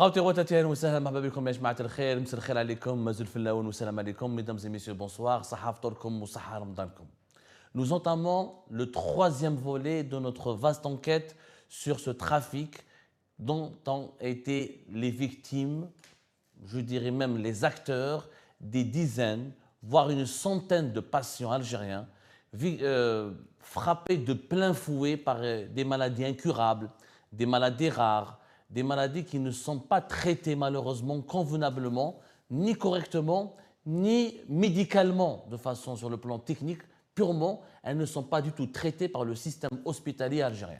خواتي وتاتي اهلا وسهلا مرحبا بكم يا جماعه الخير مساء الخير عليكم مازال فلاون والسلام عليكم mesdames et messieurs bonsoir صحة فطوركم وصحة رمضانكم. Nous entamons le troisième volet de notre vaste enquête sur ce trafic dont ont été les victimes, je dirais même les acteurs, des dizaines, voire une centaine de patients algériens frappés de plein fouet par des maladies incurables, des maladies rares, des maladies qui ne sont pas traitées malheureusement convenablement, ni correctement, ni médicalement de façon sur le plan technique, purement, elles ne sont pas du tout traitées par le système hospitalier algérien.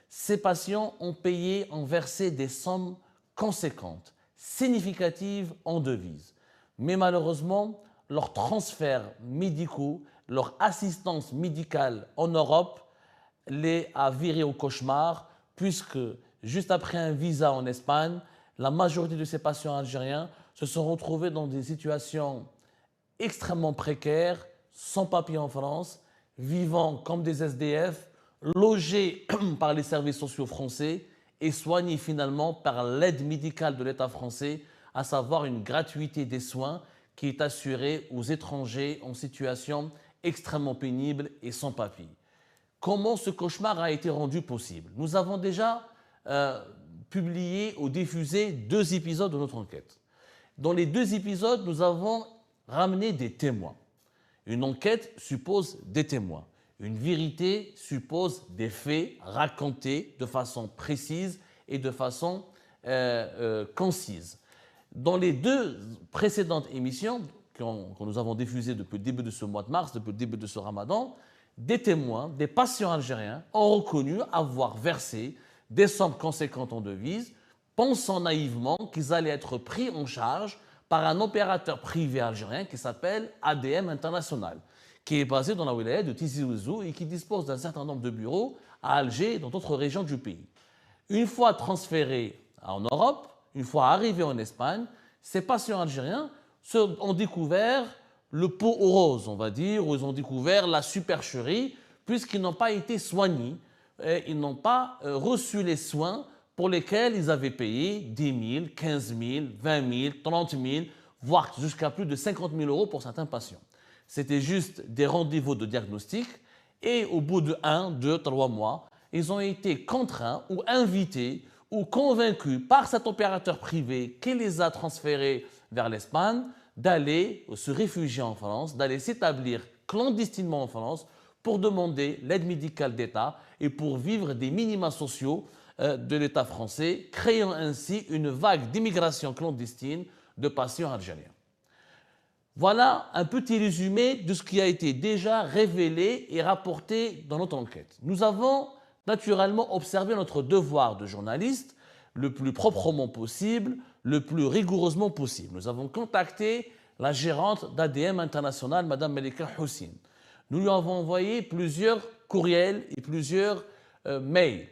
Ces patients ont payé, ont versé des sommes conséquentes, significatives en devises. Mais malheureusement, leurs transferts médicaux, leur assistance médicale en Europe les a virés au cauchemar, puisque juste après un visa en Espagne, la majorité de ces patients algériens se sont retrouvés dans des situations extrêmement précaires, sans papier en France, vivant comme des SDF, logés par les services sociaux français et soignés finalement par l'aide médicale de l'État français, à savoir une gratuité des soins qui est assurée aux étrangers en situation extrêmement pénible et sans papier. Comment ce cauchemar a été rendu possible? Nous avons déjà publié ou diffusé 2 épisodes de notre enquête. Dans les 2 épisodes, nous avons ramené des témoins. Une enquête suppose des témoins. Une vérité suppose des faits racontés de façon précise et de façon concise. Dans les 2 précédentes émissions que nous avons diffusées depuis le début de ce mois de mars, depuis le début de ce ramadan, des témoins, des patients algériens ont reconnu avoir versé des sommes conséquentes en devises, pensant naïvement qu'ils allaient être pris en charge par un opérateur privé algérien qui s'appelle ADM International, qui est basé dans la wilaya de Tizi Ouzou et qui dispose d'un certain nombre de bureaux à Alger et dans d'autres régions du pays. Une fois transférés en Europe, une fois arrivés en Espagne, ces patients algériens ont découvert le pot aux roses, on va dire, ou ils ont découvert la supercherie, puisqu'ils n'ont pas été soignés, ils n'ont pas reçu les soins pour lesquels ils avaient payé 10 000, 15 000, 20 000, 30 000, voire jusqu'à plus de 50 000 euros pour certains patients. C'était juste des rendez-vous de diagnostic et au bout de 1, 2, 3 mois, ils ont été contraints ou invités ou convaincus par cet opérateur privé qui les a transférés vers l'Espagne d'aller se réfugier en France, d'aller s'établir clandestinement en France pour demander l'aide médicale d'État et pour vivre des minima sociaux de l'État français, créant ainsi une vague d'immigration clandestine de patients algériens. Voilà un petit résumé de ce qui a été déjà révélé et rapporté dans notre enquête. Nous avons naturellement observé notre devoir de journaliste le plus proprement possible, le plus rigoureusement possible. Nous avons contacté la gérante d'ADM International, Mme Malika Houssine. Nous lui avons envoyé plusieurs courriels et plusieurs mails.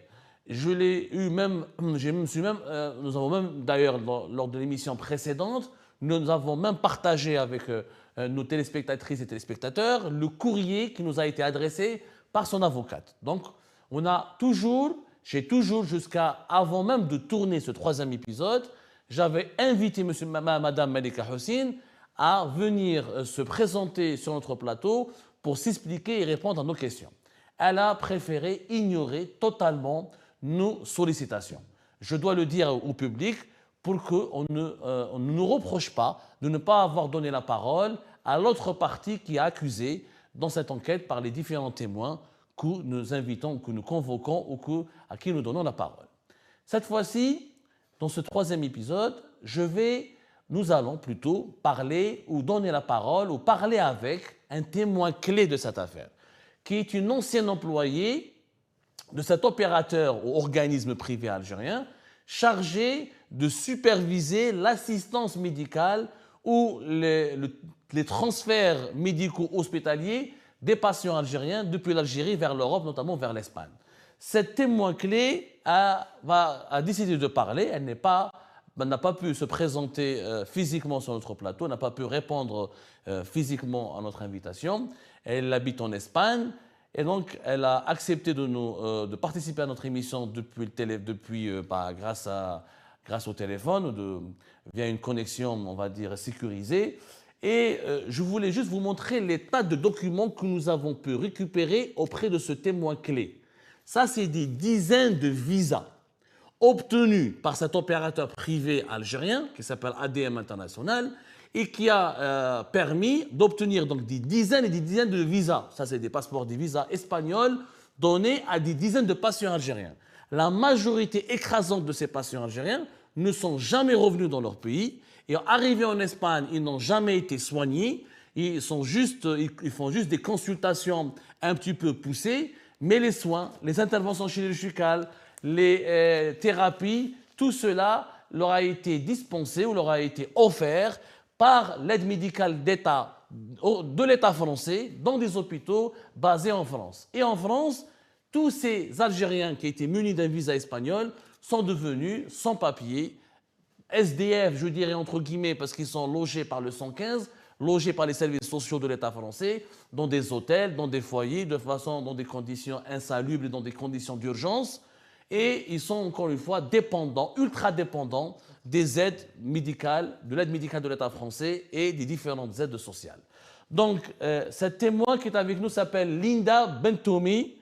Je l'ai eu même, nous avons même d'ailleurs lors de l'émission précédente, nous avons même partagé avec nos téléspectatrices et téléspectateurs le courrier qui nous a été adressé par son avocate. Donc, j'ai toujours, jusqu'à avant même de tourner ce 3e épisode, j'avais invité Mme Malika Houssine à venir se présenter sur notre plateau pour s'expliquer et répondre à nos questions. Elle a préféré ignorer totalement nos sollicitations. Je dois le dire au public pour qu'on ne nous reproche pas de ne pas avoir donné la parole à l'autre partie qui est accusée dans cette enquête par les différents témoins que nous invitons, que nous convoquons ou à qui nous donnons la parole. Cette fois-ci, dans ce 3e épisode, nous allons plutôt parler ou donner la parole ou parler avec un témoin clé de cette affaire, qui est une ancienne employée de cet opérateur ou organisme privé algérien chargé de superviser l'assistance médicale ou les transferts médicaux hospitaliers des patients algériens depuis l'Algérie vers l'Europe, notamment vers l'Espagne. Cette témoin clé a décidé de parler, elle n'a pas pu se présenter physiquement sur notre plateau, n'a pas pu répondre physiquement à notre invitation. Elle habite en Espagne et donc elle a accepté de participer à notre émission grâce grâce au téléphone ou via une connexion, on va dire, sécurisée. Et je voulais juste vous montrer les tas de documents que nous avons pu récupérer auprès de ce témoin clé. Ça, c'est des dizaines de visas obtenus par cet opérateur privé algérien qui s'appelle ADM International et qui a permis d'obtenir donc des dizaines et des dizaines de visas. Ça, c'est des passeports, des visas espagnols donnés à des dizaines de patients algériens. La majorité écrasante de ces patients algériens ne sont jamais revenus dans leur pays et arrivés en Espagne, ils n'ont jamais été soignés. Ils font juste des consultations un petit peu poussées, mais les soins, les interventions chirurgicales, les thérapies, tout cela leur a été dispensé ou leur a été offert par l'aide médicale d'État de l'État français dans des hôpitaux basés en France. Et en France, tous ces Algériens qui étaient munis d'un visa espagnol sont devenus sans papier, SDF, je dirais entre guillemets, parce qu'ils sont logés par le 115, logés par les services sociaux de l'État français, dans des hôtels, dans des foyers, de façon dans des conditions insalubres et dans des conditions d'urgence. Et ils sont encore une fois dépendants, ultra dépendants des aides médicales, de l'aide médicale de l'État français et des différentes aides sociales. Donc, cette témoin qui est avec nous s'appelle Linda Bentoumi.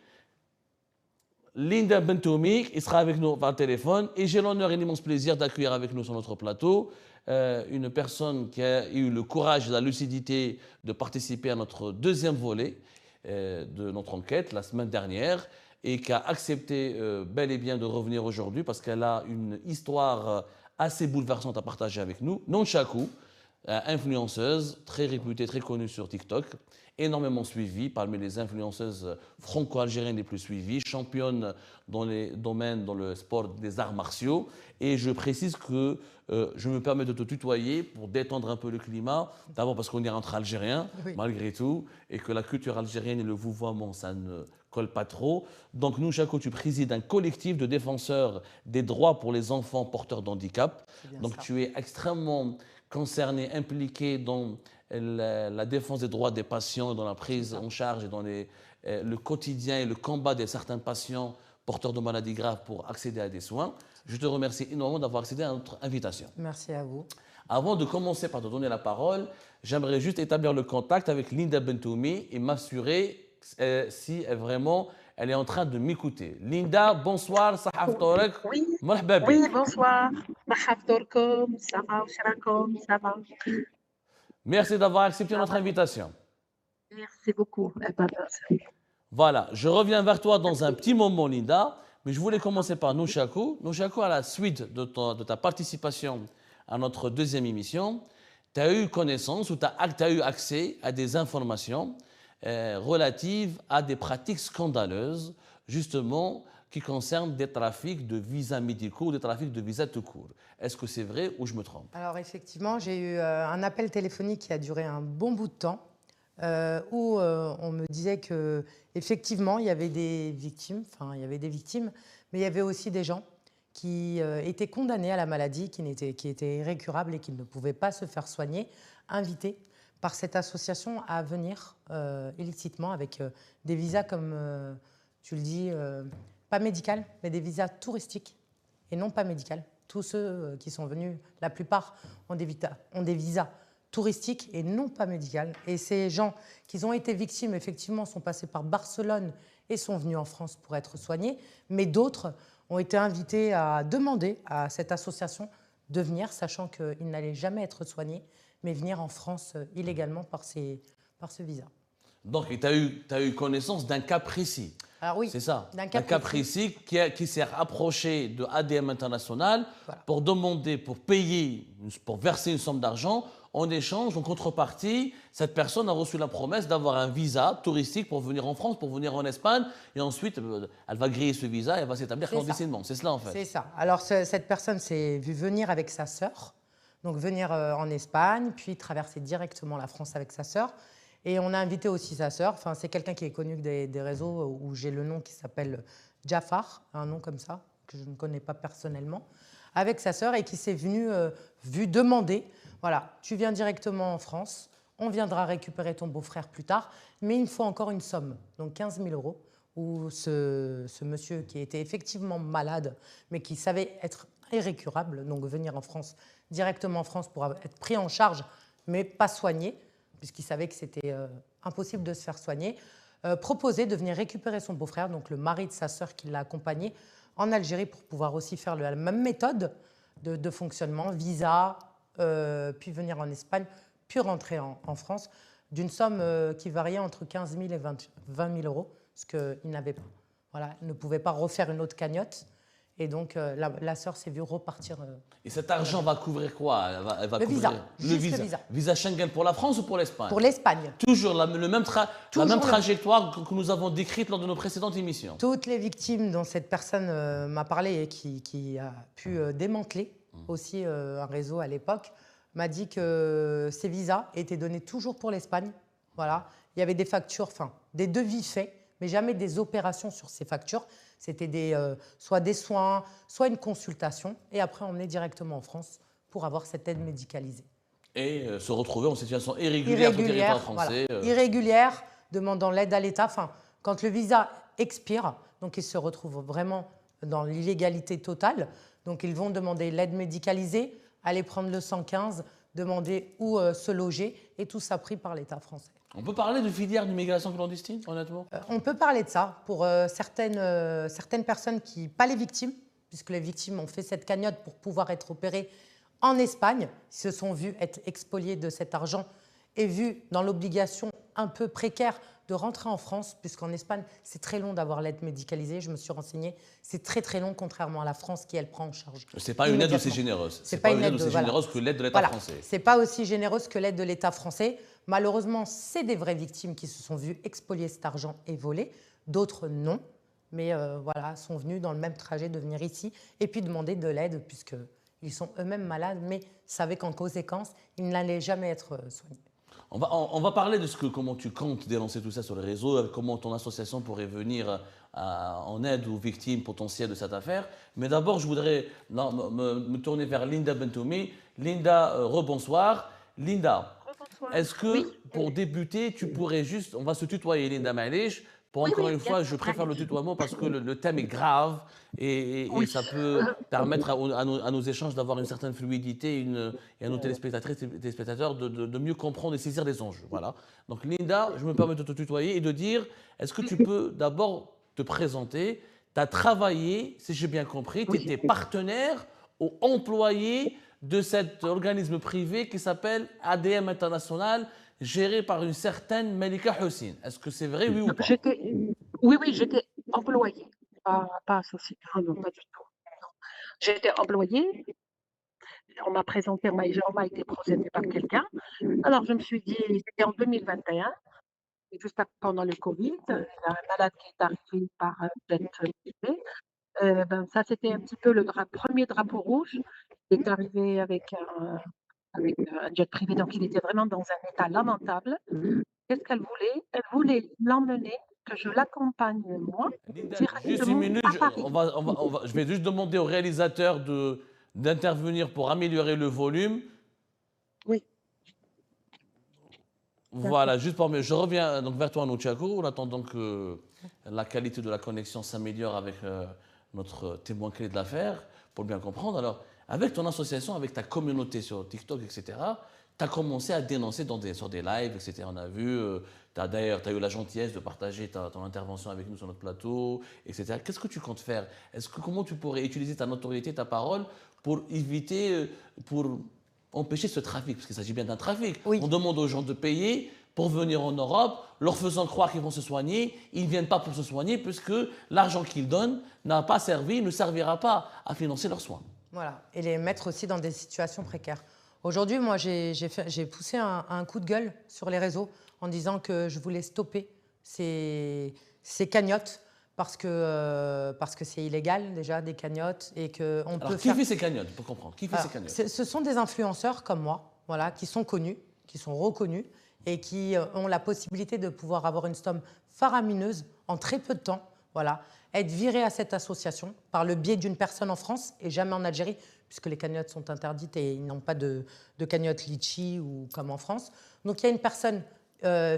Linda Bentoumi, il sera avec nous par téléphone et j'ai l'honneur et l'immense plaisir d'accueillir avec nous sur notre plateau une personne qui a eu le courage et la lucidité de participer à notre deuxième volet de notre enquête la semaine dernière et qui a accepté bel et bien de revenir aujourd'hui parce qu'elle a une histoire assez bouleversante à partager avec nous. Nonchakou, influenceuse, très réputée, très connue sur TikTok, énormément suivie parmi les influenceuses franco-algériennes les plus suivies, championne dans les domaines, dans le sport des arts martiaux. Et je précise que je me permets de te tutoyer pour détendre un peu le climat, d'abord parce qu'on est entre Algériens, oui, malgré tout, et que la culture algérienne et le vouvoiement, ça ne colle pas trop. Donc nous, Chaco, tu présides un collectif de défenseurs des droits pour les enfants porteurs d'handicap. Donc ça, tu es extrêmement concerné, impliqué dans la défense des droits des patients, dans la prise en charge et dans le quotidien et le combat de certains patients porteurs de maladies graves pour accéder à des soins. Je te remercie énormément d'avoir accédé à notre invitation. Merci à vous. Avant de commencer par te donner la parole, j'aimerais juste établir le contact avec Linda Bentoumi et m'assurer si vraiment elle est en train de m'écouter. Linda, bonsoir, sahaf torek. Oui, Marhaba bik. oui, bonsoir. Sahaf torkom, ça va, shirakom, ça va. Merci d'avoir accepté notre invitation. Merci beaucoup. Voilà, je reviens vers toi dans un petit moment, Linda, mais je voulais commencer par Nonchakou. Nonchakou, à la suite de ta participation à notre deuxième émission, tu as eu connaissance ou tu as eu accès à des informations relatives à des pratiques scandaleuses, justement, qui concernent des trafics de visas médicaux ou des trafics de visas tout court. Est-ce que c'est vrai ou je me trompe? Alors effectivement, j'ai eu un appel téléphonique qui a duré un bon bout de temps, où on me disait que effectivement il y avait des victimes, mais il y avait aussi des gens qui étaient condamnés à la maladie, qui étaient irrécurables et qui ne pouvaient pas se faire soigner, invités par cette association à venir illicitement avec des visas comme tu le dis, pas médicales, mais des visas touristiques et non pas médicales. Tous ceux qui sont venus, la plupart ont des visas touristiques et non pas médicales. Et ces gens qui ont été victimes, effectivement, sont passés par Barcelone et sont venus en France pour être soignés, mais d'autres ont été invités à demander à cette association de venir, sachant qu'ils n'allaient jamais être soignés, mais venir en France illégalement par ce visa. Donc, tu as eu connaissance d'un cas précis. Alors oui, c'est ça, un cas précis qui s'est approché de ADM International, voilà, pour demander, pour payer, pour verser une somme d'argent. En échange, en contrepartie, cette personne a reçu la promesse d'avoir un visa touristique pour venir en France, pour venir en Espagne, et ensuite, elle va griller ce visa et elle va s'établir clandestinement. C'est cela, en fait. C'est ça. Alors, cette personne s'est vue venir avec sa sœur, donc venir en Espagne, puis traverser directement la France avec sa sœur. Et on a invité aussi sa sœur. Enfin, c'est quelqu'un qui est connu des réseaux où j'ai le nom qui s'appelle Jafar, un nom comme ça, que je ne connais pas personnellement, avec sa sœur et qui s'est vu demander, voilà, tu viens directement en France, on viendra récupérer ton beau-frère plus tard, mais il me faut encore une somme, donc 15 000 € où ce monsieur qui était effectivement malade, mais qui savait être irrécurable, donc venir en France, directement en France pour être pris en charge, mais pas soigné, puisqu'il savait que c'était impossible de se faire soigner, proposait de venir récupérer son beau-frère, donc le mari de sa sœur qui l'a accompagné, en Algérie pour pouvoir aussi faire la même méthode de fonctionnement, visa, puis venir en Espagne, puis rentrer en France, d'une somme qui variait entre 15 000 et 20 000 euros, ce qu'il n'avait pas. Voilà, il ne pouvait pas refaire une autre cagnotte. Et donc, la sœur s'est vue repartir. Et cet argent va couvrir quoi? Elle va Le couvrir visa, le juste visa. le visa. Visa Schengen pour la France ou pour l'Espagne? Pour l'Espagne. Toujours la même Toujours trajectoire que nous avons décrite lors de nos précédentes émissions. Toutes les victimes dont cette personne m'a parlé et qui a pu démanteler aussi un réseau à l'époque, m'a dit que ces visas étaient donnés toujours pour l'Espagne. Voilà. Il y avait des factures, enfin des devis faits, mais jamais des opérations sur ces factures. C'était soit des soins, soit une consultation, et après emmener directement en France pour avoir cette aide médicalisée. Et se retrouver en situation irrégulière sur le territoire français. Voilà. Irrégulière, demandant l'aide à l'État. Enfin, quand le visa expire, donc ils se retrouvent vraiment dans l'illégalité totale. Donc ils vont demander l'aide médicalisée, aller prendre le 115, demander où se loger, et tout ça pris par l'État français. On peut parler de filière d'immigration clandestine, honnêtement? On peut parler de ça pour certaines personnes pas les victimes, puisque les victimes ont fait cette cagnotte pour pouvoir être opérées en Espagne, ils se sont vus être expoliés de cet argent et vus dans l'obligation un peu précaire de rentrer en France, puisqu'en Espagne, c'est très long d'avoir l'aide médicalisée, je me suis renseignée, c'est très très long, contrairement à la France qui, elle, prend en charge. C'est pas une aide aussi généreuse. C'est pas une aide aussi généreuse que l'aide de l'État français. C'est pas aussi généreuse que l'aide de l'État français. Malheureusement, c'est des vraies victimes qui se sont vues expolier cet argent et voler. D'autres, non. Mais voilà, sont venus dans le même trajet de venir ici et puis demander de l'aide, puisqu'ils sont eux-mêmes malades, mais savaient qu'en conséquence, ils n'allaient jamais être soignés. On va parler de comment tu comptes dénoncer tout ça sur les réseaux, comment ton association pourrait venir en aide aux victimes potentielles de cette affaire. Mais d'abord, je voudrais me tourner vers Linda Bentoumi. Linda, rebonsoir. Linda, est-ce que pour débuter, tu pourrais juste, on va se tutoyer, Linda Malish. Encore une fois, je préfère le tutoiement parce que le thème est grave et ça peut permettre à nos échanges d'avoir une certaine fluidité et à nos téléspectatrices et téléspectateurs de mieux comprendre et saisir les enjeux. Voilà. Donc Linda, je me permets de te tutoyer et de dire, est-ce que tu peux d'abord te présenter? Tu as travaillé, si j'ai bien compris, tu étais partenaire ou employé de cet organisme privé qui s'appelle ADM International, géré par une certaine Melika Hussein. Est-ce que c'est vrai, oui ou pas? Oui, j'étais employée, pas associée. Ah non, pas du tout. Non. J'étais employée. On m'a présenté, on m'a été présenté par quelqu'un. Alors, je me suis dit, c'était en 2021, juste pendant le Covid. Il y a un malade qui est arrivé par jet privé. Ça, c'était un petit peu le premier drapeau rouge. Il est arrivé avec un jet privé, donc il était vraiment dans un état lamentable. Qu'est-ce qu'elle voulait? Elle voulait l'emmener, que je l'accompagne, moi, Linda, directement juste une minute, à Paris. je vais juste demander au réalisateur d'intervenir pour améliorer le volume. Oui. Voilà, je reviens donc vers toi, Nouchako, en attendant que la qualité de la connexion s'améliore avec notre témoin clé de l'affaire, pour bien comprendre. Alors, avec ton association, avec ta communauté sur TikTok, etc., tu as commencé à dénoncer sur des lives, etc. On a vu, d'ailleurs, tu as eu la gentillesse de partager ton intervention avec nous sur notre plateau, etc. Qu'est-ce que tu comptes faire? Comment tu pourrais utiliser ta notoriété, ta parole, pour éviter, pour empêcher ce trafic? Parce qu'il s'agit bien d'un trafic. Oui. On demande aux gens de payer pour venir en Europe, leur faisant croire qu'ils vont se soigner. Ils ne viennent pas pour se soigner, puisque l'argent qu'ils donnent n'a pas servi, ne servira pas à financer leurs soins. Voilà, et les mettre aussi dans des situations précaires. Aujourd'hui, moi, j'ai poussé un coup de gueule sur les réseaux en disant que je voulais stopper ces cagnottes parce que c'est illégal déjà, des cagnottes. Et que on Alors, peut qui fait ces cagnottes, pour comprendre? Qui fait ces cagnottes? Ce sont des influenceurs comme moi, voilà, qui sont connus, qui sont reconnus et qui ont la possibilité de pouvoir avoir une somme faramineuse en très peu de temps. Voilà, être viré à cette association par le biais d'une personne en France et jamais en Algérie, puisque les cagnottes sont interdites et ils n'ont pas de cagnotte litchi ou comme en France. Donc il y a une personne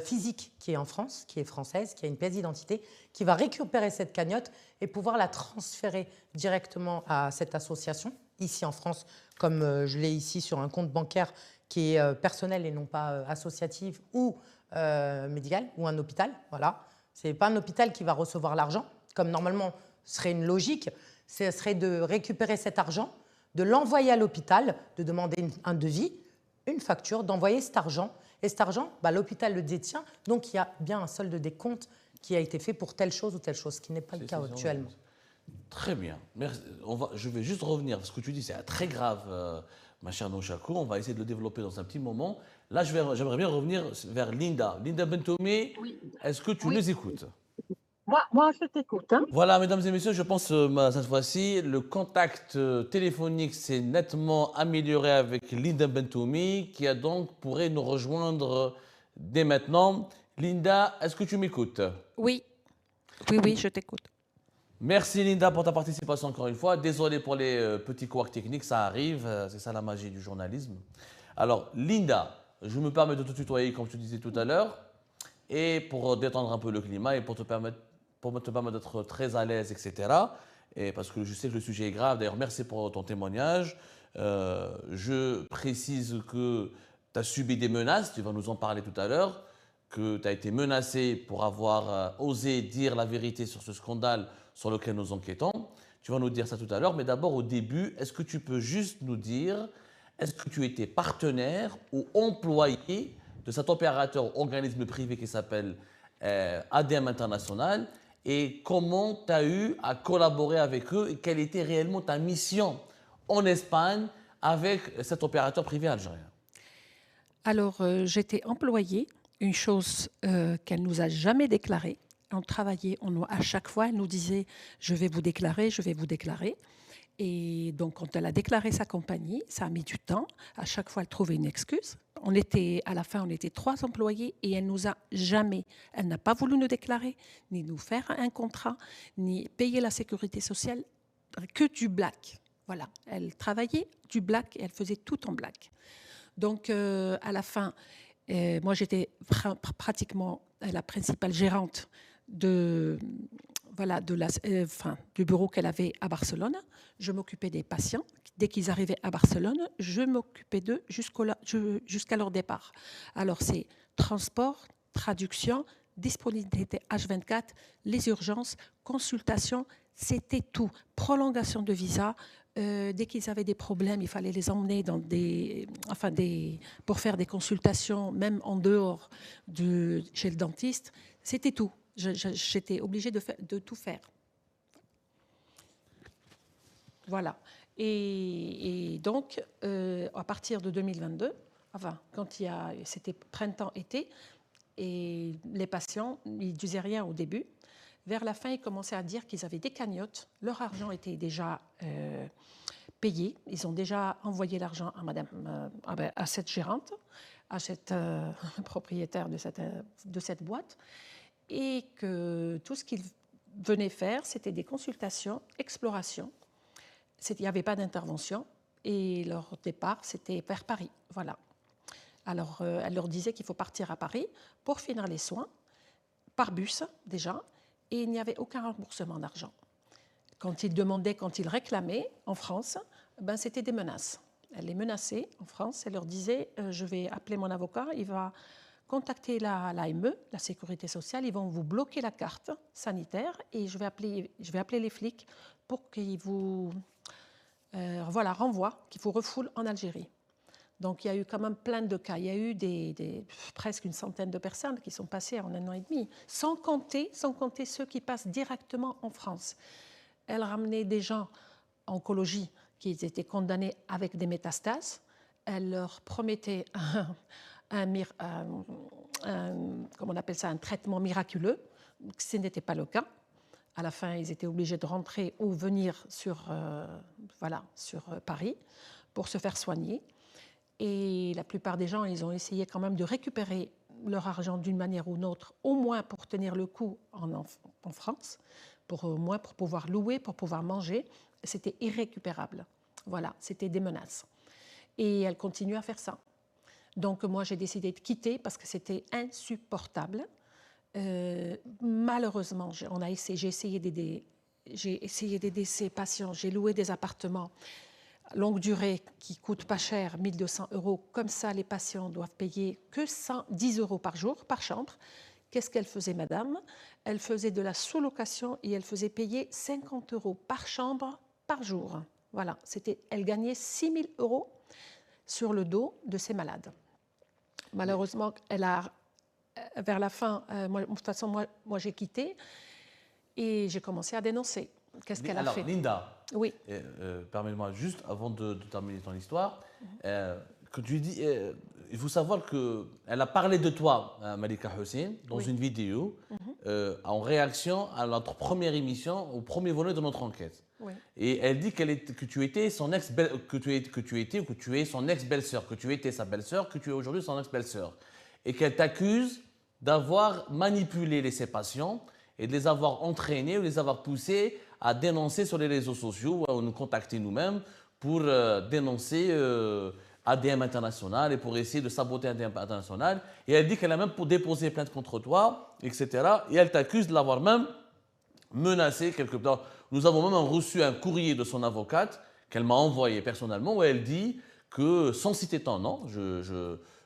physique qui est en France, qui est française, qui a une pièce d'identité, qui va récupérer cette cagnotte et pouvoir la transférer directement à cette association, ici en France, comme je l'ai ici sur un compte bancaire qui est personnel et non pas associatif ou médical, ou un hôpital. Voilà. Ce n'est pas un hôpital qui va recevoir l'argent, comme normalement serait une logique, ce serait de récupérer cet argent, de l'envoyer à l'hôpital, de demander un devis, une facture, d'envoyer cet argent. Et cet argent, l'hôpital le détient, donc il y a bien un solde des comptes qui a été fait pour telle chose ou telle chose, ce qui n'est pas le cas actuellement. Très bien. Merci. Je vais juste revenir, parce que tu dis c'est très grave, ma chère Nonchakou. On va essayer de le développer dans un petit moment. Là, j'aimerais bien revenir vers Linda. Linda Bentoumé, Oui, est-ce que tu oui. nous écoutes? Moi, je t'écoute. Hein. Voilà, mesdames et messieurs, je pense cette fois-ci, le contact téléphonique s'est nettement amélioré avec Linda Bentoumi, qui a donc pourrait nous rejoindre dès maintenant. Linda, est-ce que tu m'écoutes? Oui, oui, je t'écoute. Merci Linda pour ta participation encore une fois. Désolé pour les petits couacs techniques, ça arrive, c'est ça la magie du journalisme. Alors Linda, je me permets de te tutoyer comme tu disais tout à l'heure, et pour détendre un peu le climat et pour te permettre d'être très à l'aise, etc. Et parce que je sais que le sujet est grave. D'ailleurs, merci pour ton témoignage. Je précise que tu as subi des menaces, tu vas nous en parler tout à l'heure, que tu as été menacé pour avoir osé dire la vérité sur ce scandale sur lequel nous enquêtons. Tu vas nous dire ça tout à l'heure, mais d'abord au début, est-ce que tu peux juste nous dire, est-ce que tu étais partenaire ou employé de cet opérateur organisme privé qui s'appelle ADM International et comment tu as eu à collaborer avec eux et quelle était réellement ta mission en Espagne avec cet opérateur privé algérien? Alors, j'étais employée, une chose qu'elle nous a jamais déclarée. On travaillait, à chaque fois, elle nous disait « je vais vous déclarer, je vais vous déclarer ». Et donc, quand elle a déclaré sa compagnie, ça a mis du temps. À chaque fois, elle trouvait une excuse. À la fin, on était 3 employés et elle n'a pas voulu nous déclarer, ni nous faire un contrat, ni payer la sécurité sociale, que du black. Voilà, elle travaillait du black et elle faisait tout en black. Donc, à la fin, moi, j'étais pratiquement la principale gérante du bureau qu'elle avait à Barcelone. Je m'occupais des patients. Dès qu'ils arrivaient à Barcelone, je m'occupais d'eux jusqu'à leur départ. Alors, c'est transport, traduction, disponibilité H24, les urgences, consultation, c'était tout. Prolongation de visa. Dès qu'ils avaient des problèmes, il fallait les emmener pour faire des consultations, même en dehors chez le dentiste. C'était tout. J'étais obligée de tout faire. Voilà. Et donc, à partir de 2022, c'était printemps-été, et les patients, ils ne disaient rien au début. Vers la fin, ils commençaient à dire qu'ils avaient des cagnottes. Leur argent était déjà payé. Ils ont déjà envoyé l'argent à cette gérante, à cette propriétaire de cette boîte. Et que tout ce qu'ils venaient faire, c'était des consultations, explorations. Il n'y avait pas d'intervention. Et leur départ, c'était vers Paris. Voilà. Alors, elle leur disait qu'il faut partir à Paris pour finir les soins, par bus déjà, et il n'y avait aucun remboursement d'argent. Quand ils réclamaient en France, c'était des menaces. Elle les menaçait en France, elle leur disait je vais appeler mon avocat, il va contacter l'AME, la Sécurité sociale, ils vont vous bloquer la carte sanitaire et je vais appeler les flics pour qu'ils vous renvoient, qu'ils vous refoulent en Algérie. Donc, il y a eu quand même plein de cas. Il y a eu presque une centaine de personnes qui sont passées en 1 an et demi, sans compter ceux qui passent directement en France. Elle ramenait des gens en oncologie qui étaient condamnés avec des métastases. Elle leur promettait un traitement miraculeux. Ce n'était pas le cas. À la fin, ils étaient obligés de rentrer ou venir sur Paris pour se faire soigner. Et la plupart des gens, ils ont essayé quand même de récupérer leur argent d'une manière ou d'une autre, au moins pour tenir le coup en France, au moins pour pouvoir louer, pour pouvoir manger. C'était irrécupérable. Voilà, c'était des menaces. Et elle continue à faire ça. Donc moi, j'ai décidé de quitter parce que c'était insupportable. Malheureusement, j'ai essayé d'aider ces patients. J'ai loué des appartements longue durée qui coûtent pas cher, 1 200 €. Comme ça, les patients doivent payer que 110 € par jour, par chambre. Qu'est-ce qu'elle faisait, madame? Elle faisait de la sous-location et elle faisait payer 50 € par chambre par jour. Voilà, elle gagnait 6 000 € sur le dos de ces malades. Malheureusement, vers la fin, de toute façon, moi j'ai quitté et j'ai commencé à dénoncer. Qu'est-ce qu'elle a fait? Alors, Linda, oui. Permets-moi juste, avant de terminer ton histoire, que tu dis, il faut savoir qu'elle a parlé de toi, Malika Hussein, dans une vidéo, en réaction à notre première émission, au premier volet de notre enquête. Oui. Et elle dit que tu étais son que tu es son ex-belle-sœur, que tu étais sa belle-sœur, que tu es aujourd'hui son ex-belle-sœur. Et qu'elle t'accuse d'avoir manipulé ses patients et de les avoir entraînés ou de les avoir poussés à dénoncer sur les réseaux sociaux ou à nous contacter nous-mêmes pour dénoncer ADM International et pour essayer de saboter ADM International. Et elle dit qu'elle a même déposé plainte contre toi, etc. Et elle t'accuse de l'avoir même menacé quelque part. Nous avons même reçu un courrier de son avocate qu'elle m'a envoyé personnellement où elle dit que, sans citer ton nom,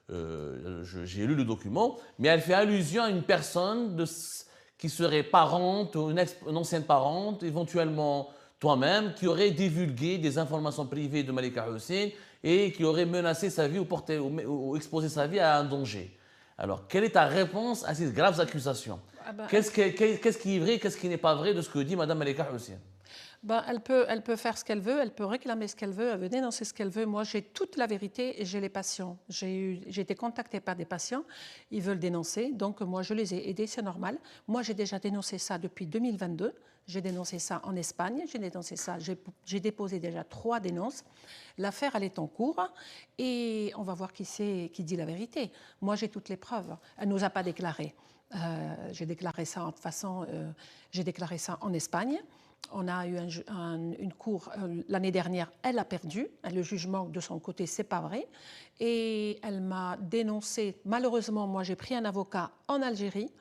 j'ai lu le document, mais elle fait allusion à une personne qui serait parente, une ancienne parente, éventuellement toi-même, qui aurait divulgué des informations privées de Malika Hussein et qui aurait menacé sa vie ou exposé sa vie à un danger. Alors, quelle est ta réponse à ces graves accusations? Qu'est-ce qui est vrai, qu'est-ce qui n'est pas vrai de ce que dit Mme Malika Hussein? Elle peut faire ce qu'elle veut, elle peut réclamer ce qu'elle veut, elle veut dénoncer ce qu'elle veut. Moi, j'ai toute la vérité et j'ai les patients. J'ai été contactée par des patients, ils veulent dénoncer, donc moi, je les ai aidés, c'est normal. Moi, j'ai déjà dénoncé ça depuis 2022. J'ai dénoncé ça en Espagne, j'ai dénoncé ça, j'ai déposé déjà 3 dénonces. L'affaire, elle est en cours et on va voir qui dit la vérité. Moi, j'ai toutes les preuves. Elle ne nous a pas déclaré. J'ai déclaré ça j'ai déclaré ça en Espagne. On a eu une cour l'année dernière, elle a perdu. Le jugement de son côté, c'est pas vrai. Et elle m'a dénoncé. Malheureusement, moi, j'ai pris un avocat en Algérie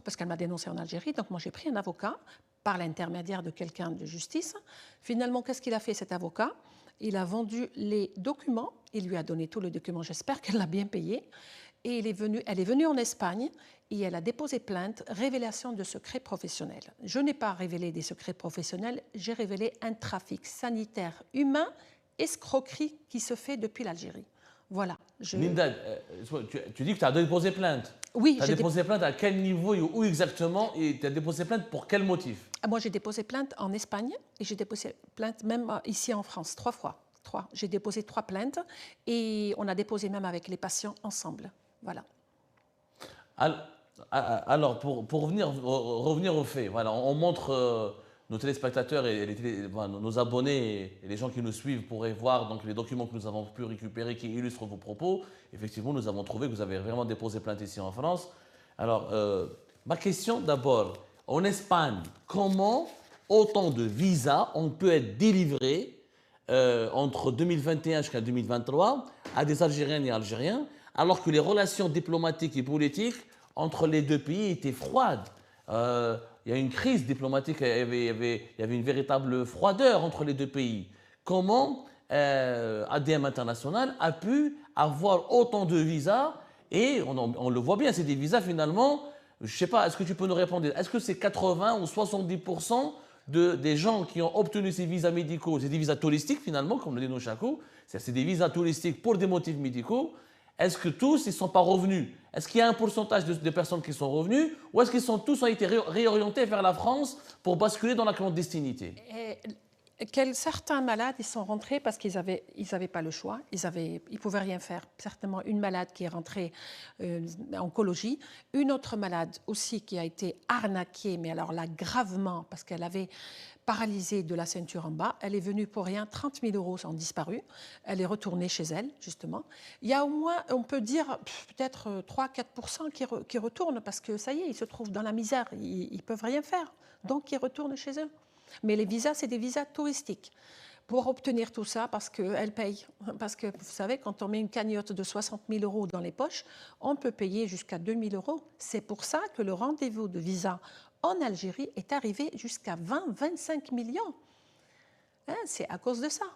parce qu'elle m'a dénoncé en Algérie. Donc, moi, j'ai pris un avocat par l'intermédiaire de quelqu'un de justice. Finalement, qu'est-ce qu'il a fait, cet avocat? Il a vendu les documents. Il lui a donné tous les documents. J'espère qu'elle l'a bien payé. Et elle est venue en Espagne et elle a déposé plainte, révélation de secrets professionnels. Je n'ai pas révélé des secrets professionnels, j'ai révélé un trafic sanitaire humain, escroquerie qui se fait depuis l'Algérie. Voilà. Linda, tu dis que tu as déposé plainte. Oui. Tu as déposé plainte à quel niveau et où exactement? Et tu as déposé plainte pour quel motif? Moi, j'ai déposé plainte en Espagne et j'ai déposé plainte même ici en France, 3 fois. J'ai déposé 3 plaintes et on a déposé même avec les patients ensemble. Voilà. Alors, pour revenir aux faits, voilà, on montre nos téléspectateurs et nos abonnés et les gens qui nous suivent pourraient voir donc, les documents que nous avons pu récupérer qui illustrent vos propos. Effectivement, nous avons trouvé que vous avez vraiment déposé plainte ici en France. Alors, ma question d'abord, en Espagne, comment autant de visas on peut être délivré entre 2021 jusqu'à 2023 à des Algériennes et Algériens, alors que les relations diplomatiques et politiques entre les deux pays étaient froides. Il y a une crise diplomatique, il y avait une véritable froideur entre les deux pays. Comment ADM International a pu avoir autant de visas? Et on le voit bien, c'est des visas finalement, je ne sais pas, est-ce que tu peux nous répondre? Est-ce que c'est 80 ou 70% des gens qui ont obtenu ces visas médicaux, c'est des visas touristiques finalement, comme le dit Nochakou, c'est des visas touristiques pour des motifs médicaux? Est-ce que tous, ils ne sont pas revenus? Est-ce qu'il y a un pourcentage de personnes qui sont revenues ou est-ce qu'ils tous ont été réorientés vers la France pour basculer dans la clandestinité? Certains malades, ils sont rentrés parce qu'ils avaient pas le choix, ils pouvaient rien faire. Certainement une malade qui est rentrée en oncologie, une autre malade aussi qui a été arnaquée, mais alors là gravement parce qu'elle avait paralysée de la ceinture en bas. Elle est venue pour rien, 30 000 € ont disparu. Elle est retournée chez elle, justement. Il y a au moins, on peut dire, peut-être 3-4% qui retournent parce que ça y est, ils se trouvent dans la misère, ils ne peuvent rien faire. Donc, ils retournent chez eux. Mais les visas, c'est des visas touristiques. pour obtenir tout ça parce qu'elle paye. Parce que vous savez, quand on met une cagnotte de 60 000 € dans les poches, on peut payer jusqu'à 2 000 €. C'est pour ça que le rendez-vous de visa en Algérie est arrivé jusqu'à 20-25 millions. Hein, c'est à cause de ça.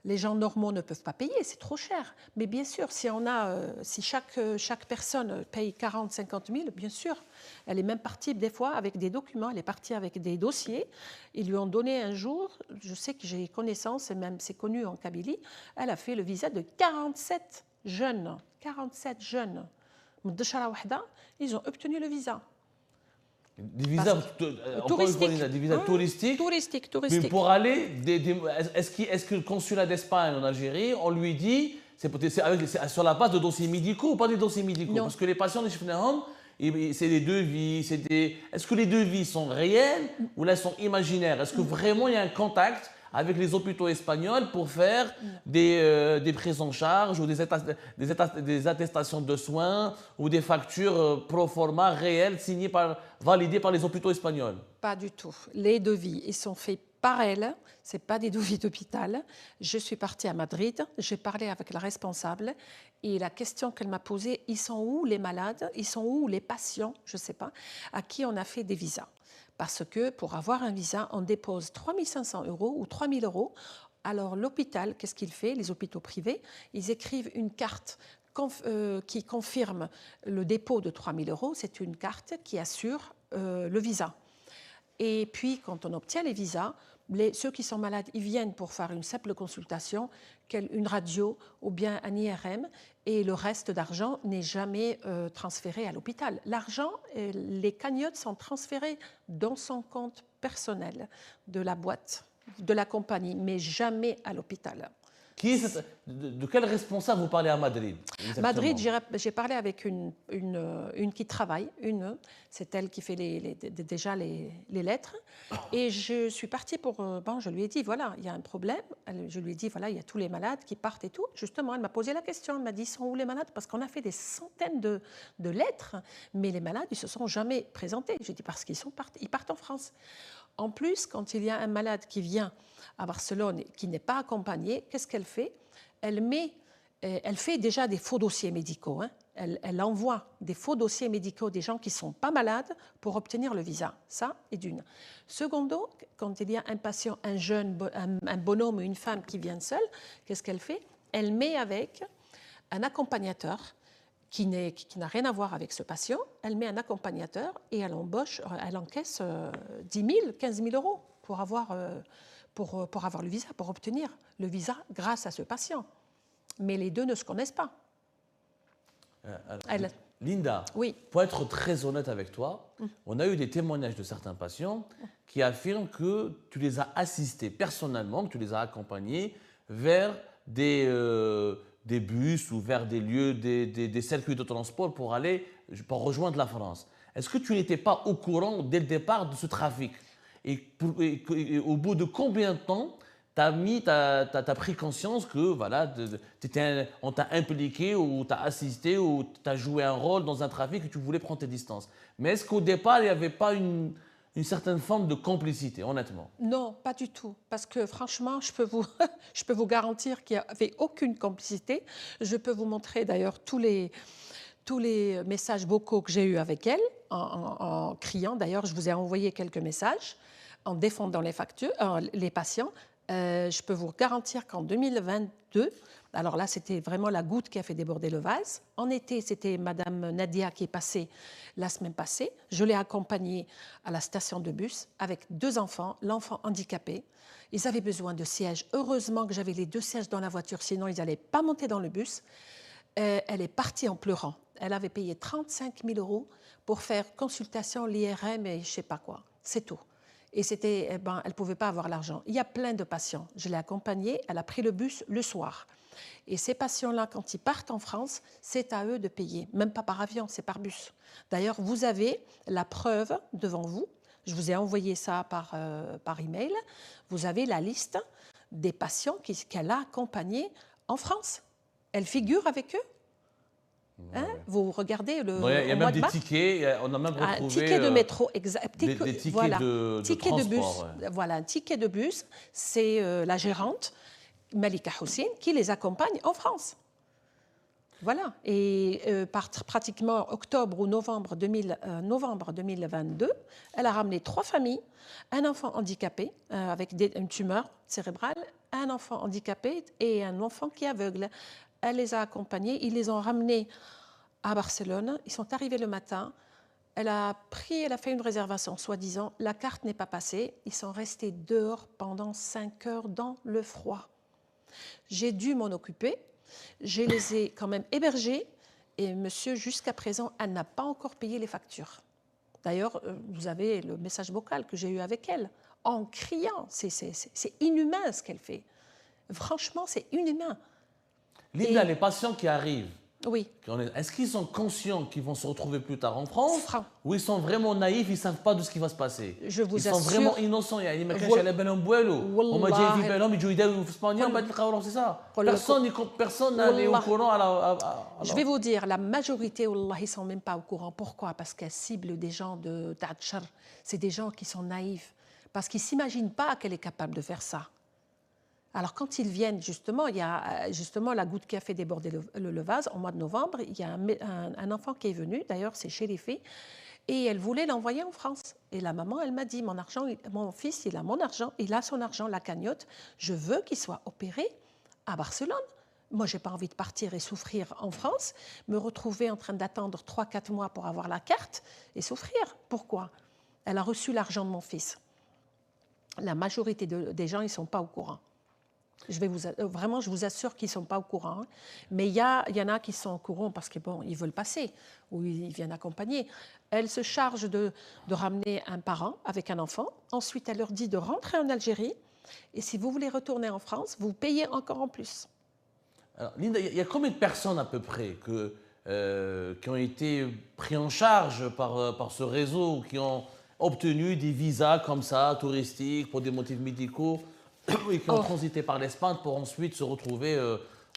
Les gens normaux ne peuvent pas payer, c'est trop cher. Mais bien sûr, si chaque personne paye 40-50 000, bien sûr, elle est même partie des fois avec des documents, elle est partie avec des dossiers. Ils lui ont donné un jour, je sais que j'ai connaissance, et même c'est connu en Kabylie, elle a fait le visa de 47 jeunes. 47 jeunes. Ils ont obtenu le visa. Des visas, encore une fois, des visas touristiques. Touristiques. Mais pour aller, est-ce que le consulat d'Espagne en Algérie, on lui dit, c'est sur la base de dossiers médicaux ou pas des dossiers médicaux? Non. Parce que les patients des Chifnahom, c'est des devis, est-ce que les devis sont réels ou là, ils sont imaginaires? Est-ce que vraiment il y a un contact avec les hôpitaux espagnols pour faire des prises en charge ou des attestations de soins ou des factures pro forma réelles validées par les hôpitaux espagnols? Pas du tout. Les devis, ils sont faits par elle. Ce n'est pas des devis d'hôpital. Je suis partie à Madrid, j'ai parlé avec la responsable et la question qu'elle m'a posée, ils sont où les malades? Ils sont où les patients? Je ne sais pas, à qui on a fait des visas. Parce que pour avoir un visa, on dépose 3 500 € ou 3 000 €. Alors l'hôpital, qu'est-ce qu'il fait? Les hôpitaux privés, ils écrivent une carte qui confirme le dépôt de 3 000 €. C'est une carte qui assure le visa. Et puis, quand on obtient les visas, ceux qui sont malades, ils viennent pour faire une simple consultation, une radio ou bien un IRM, et le reste d'argent n'est jamais transféré à l'hôpital. L'argent, les cagnottes sont transférées dans son compte personnel de la boîte, de la compagnie, mais jamais à l'hôpital. De quel responsable vous parlez à Madrid? Madrid, j'ai parlé avec une qui travaille, c'est elle qui fait déjà les lettres. Et je suis partie je lui ai dit, voilà, il y a un problème. Je lui ai dit, voilà, il y a tous les malades qui partent et tout. Justement, elle m'a posé la question, elle m'a dit, sont où les malades? Parce qu'on a fait des centaines de lettres, mais les malades, ils ne se sont jamais présentés. J'ai dit, parce ils partent en France. En plus, quand il y a un malade qui vient à Barcelone et qui n'est pas accompagné, qu'est-ce qu'elle fait? Elle fait déjà des faux dossiers médicaux. Hein. Elle envoie des faux dossiers médicaux des gens qui ne sont pas malades pour obtenir le visa. Ça est d'une. Secondo, quand il y a un patient, un jeune, un bonhomme ou une femme qui vient seul, qu'est-ce qu'elle fait? Elle met avec un accompagnateur qui n'a rien à voir avec ce patient. Elle met un accompagnateur et elle encaisse 10 000, 15 000 € pour avoir le visa, pour obtenir le visa grâce à ce patient. Mais les deux ne se connaissent pas. Linda, oui. Pour être très honnête avec toi, on a eu des témoignages de certains patients qui affirment que tu les as assistés personnellement, que tu les as accompagnés vers des bus ou vers des lieux, des circuits de transport pour rejoindre la France. Est-ce que tu n'étais pas au courant dès le départ de ce trafic? Et au bout de combien de temps t'as pris conscience que voilà, on t'a impliqué ou t'as assisté ou t'as joué un rôle dans un trafic et tu voulais prendre tes distances? Mais est-ce qu'au départ, il n'y avait pas une certaine forme de complicité, honnêtement? Non, pas du tout. Parce que franchement, je peux vous garantir qu'il n'y avait aucune complicité. Je peux vous montrer d'ailleurs tous les messages vocaux que j'ai eus avec elle, en criant. D'ailleurs, je vous ai envoyé quelques messages en défendant les patients. Je peux vous garantir qu'en 2022, alors là, c'était vraiment la goutte qui a fait déborder le vase. En été, c'était Madame Nadia qui est passée la semaine passée. Je l'ai accompagnée à la station de bus avec 2 enfants, l'enfant handicapé. Ils avaient besoin de sièges. Heureusement que j'avais les 2 sièges dans la voiture, sinon ils n'allaient pas monter dans le bus. Elle est partie en pleurant. Elle avait payé 35 000 € pour faire consultation, l'IRM et je ne sais pas quoi. C'est tout. Et elle ne pouvait pas avoir l'argent. Il y a plein de patients. Je l'ai accompagnée, elle a pris le bus le soir. Et ces patients-là, quand ils partent en France, c'est à eux de payer. Même pas par avion, c'est par bus. D'ailleurs, vous avez la preuve devant vous. Je vous ai envoyé ça par email. Vous avez la liste des patients qu'elle a accompagnés en France. Elle figure avec eux. Hein, vous regardez le Il y a au mois même de des mars, tickets, on a même un retrouvé ticket de métro, exact, des tickets voilà, de ticket de bus, transport. Ouais. voilà, un ticket de bus, c'est la gérante Malika Houssine qui les accompagne en France. Voilà, et pratiquement octobre ou novembre 2022, elle a ramené 3 familles, un enfant handicapé avec une tumeur cérébrale, un enfant handicapé et un enfant qui est aveugle. Elle les a accompagnés, ils les ont ramenés à Barcelone, ils sont arrivés le matin, elle a fait une réservation, soi-disant, la carte n'est pas passée, ils sont restés dehors pendant 5 heures dans le froid. J'ai dû m'en occuper, je les ai quand même hébergés et monsieur, jusqu'à présent, elle n'a pas encore payé les factures. D'ailleurs, vous avez le message vocal que j'ai eu avec elle, en criant. C'est inhumain ce qu'elle fait. Franchement, c'est inhumain. Linda, les patients qui arrivent, Oui. est-ce qu'ils sont conscients qu'ils vont se retrouver plus tard en France Franc. ou ils sont vraiment naïfs, ils ne savent pas de ce qui va se passer? Je vous ils assure. sont vraiment innocents. يعني ما كانش على بالهم والو. هما جايين في بالهم يجوا يداويوا في اسبانيا ومن بعد يلقاو c'est ça. Personne n'est au courant Je vais vous dire, la majorité, wallah, ils ne sont même pas au courant. Pourquoi? Parce qu'elle cible des gens de Tadchar. C'est des gens qui sont naïfs. Parce qu'ils ne s'imaginent pas qu'elle est capable de faire ça. Alors quand ils viennent, justement, il y a justement la goutte qui a fait déborder le vase. En mois de novembre, il y a un enfant qui est venu, d'ailleurs c'est chez les filles, et elle voulait l'envoyer en France. Et la maman, elle m'a dit, mon fils, il a mon argent, il a son argent, la cagnotte, je veux qu'il soit opéré à Barcelone. Moi, je n'ai pas envie de partir et souffrir en France, me retrouver en train d'attendre 3-4 mois pour avoir la carte et souffrir. Pourquoi? Elle a reçu l'argent de mon fils. La majorité des gens, ils ne sont pas au courant. Vraiment, je vous assure qu'ils ne sont pas au courant. Hein. Mais il y en a qui sont au courant parce qu'ils ils veulent passer ou ils viennent accompagner. Elle se charge de ramener un parent avec un enfant. Ensuite, elle leur dit de rentrer en Algérie. Et si vous voulez retourner en France, vous payez encore en plus. Alors, Linda, il y a combien de personnes à peu près qui ont été pris en charge par ce réseau, qui ont obtenu des visas comme ça, touristiques, pour des motifs médicaux et qui ont transité par l'Espagne pour ensuite se retrouver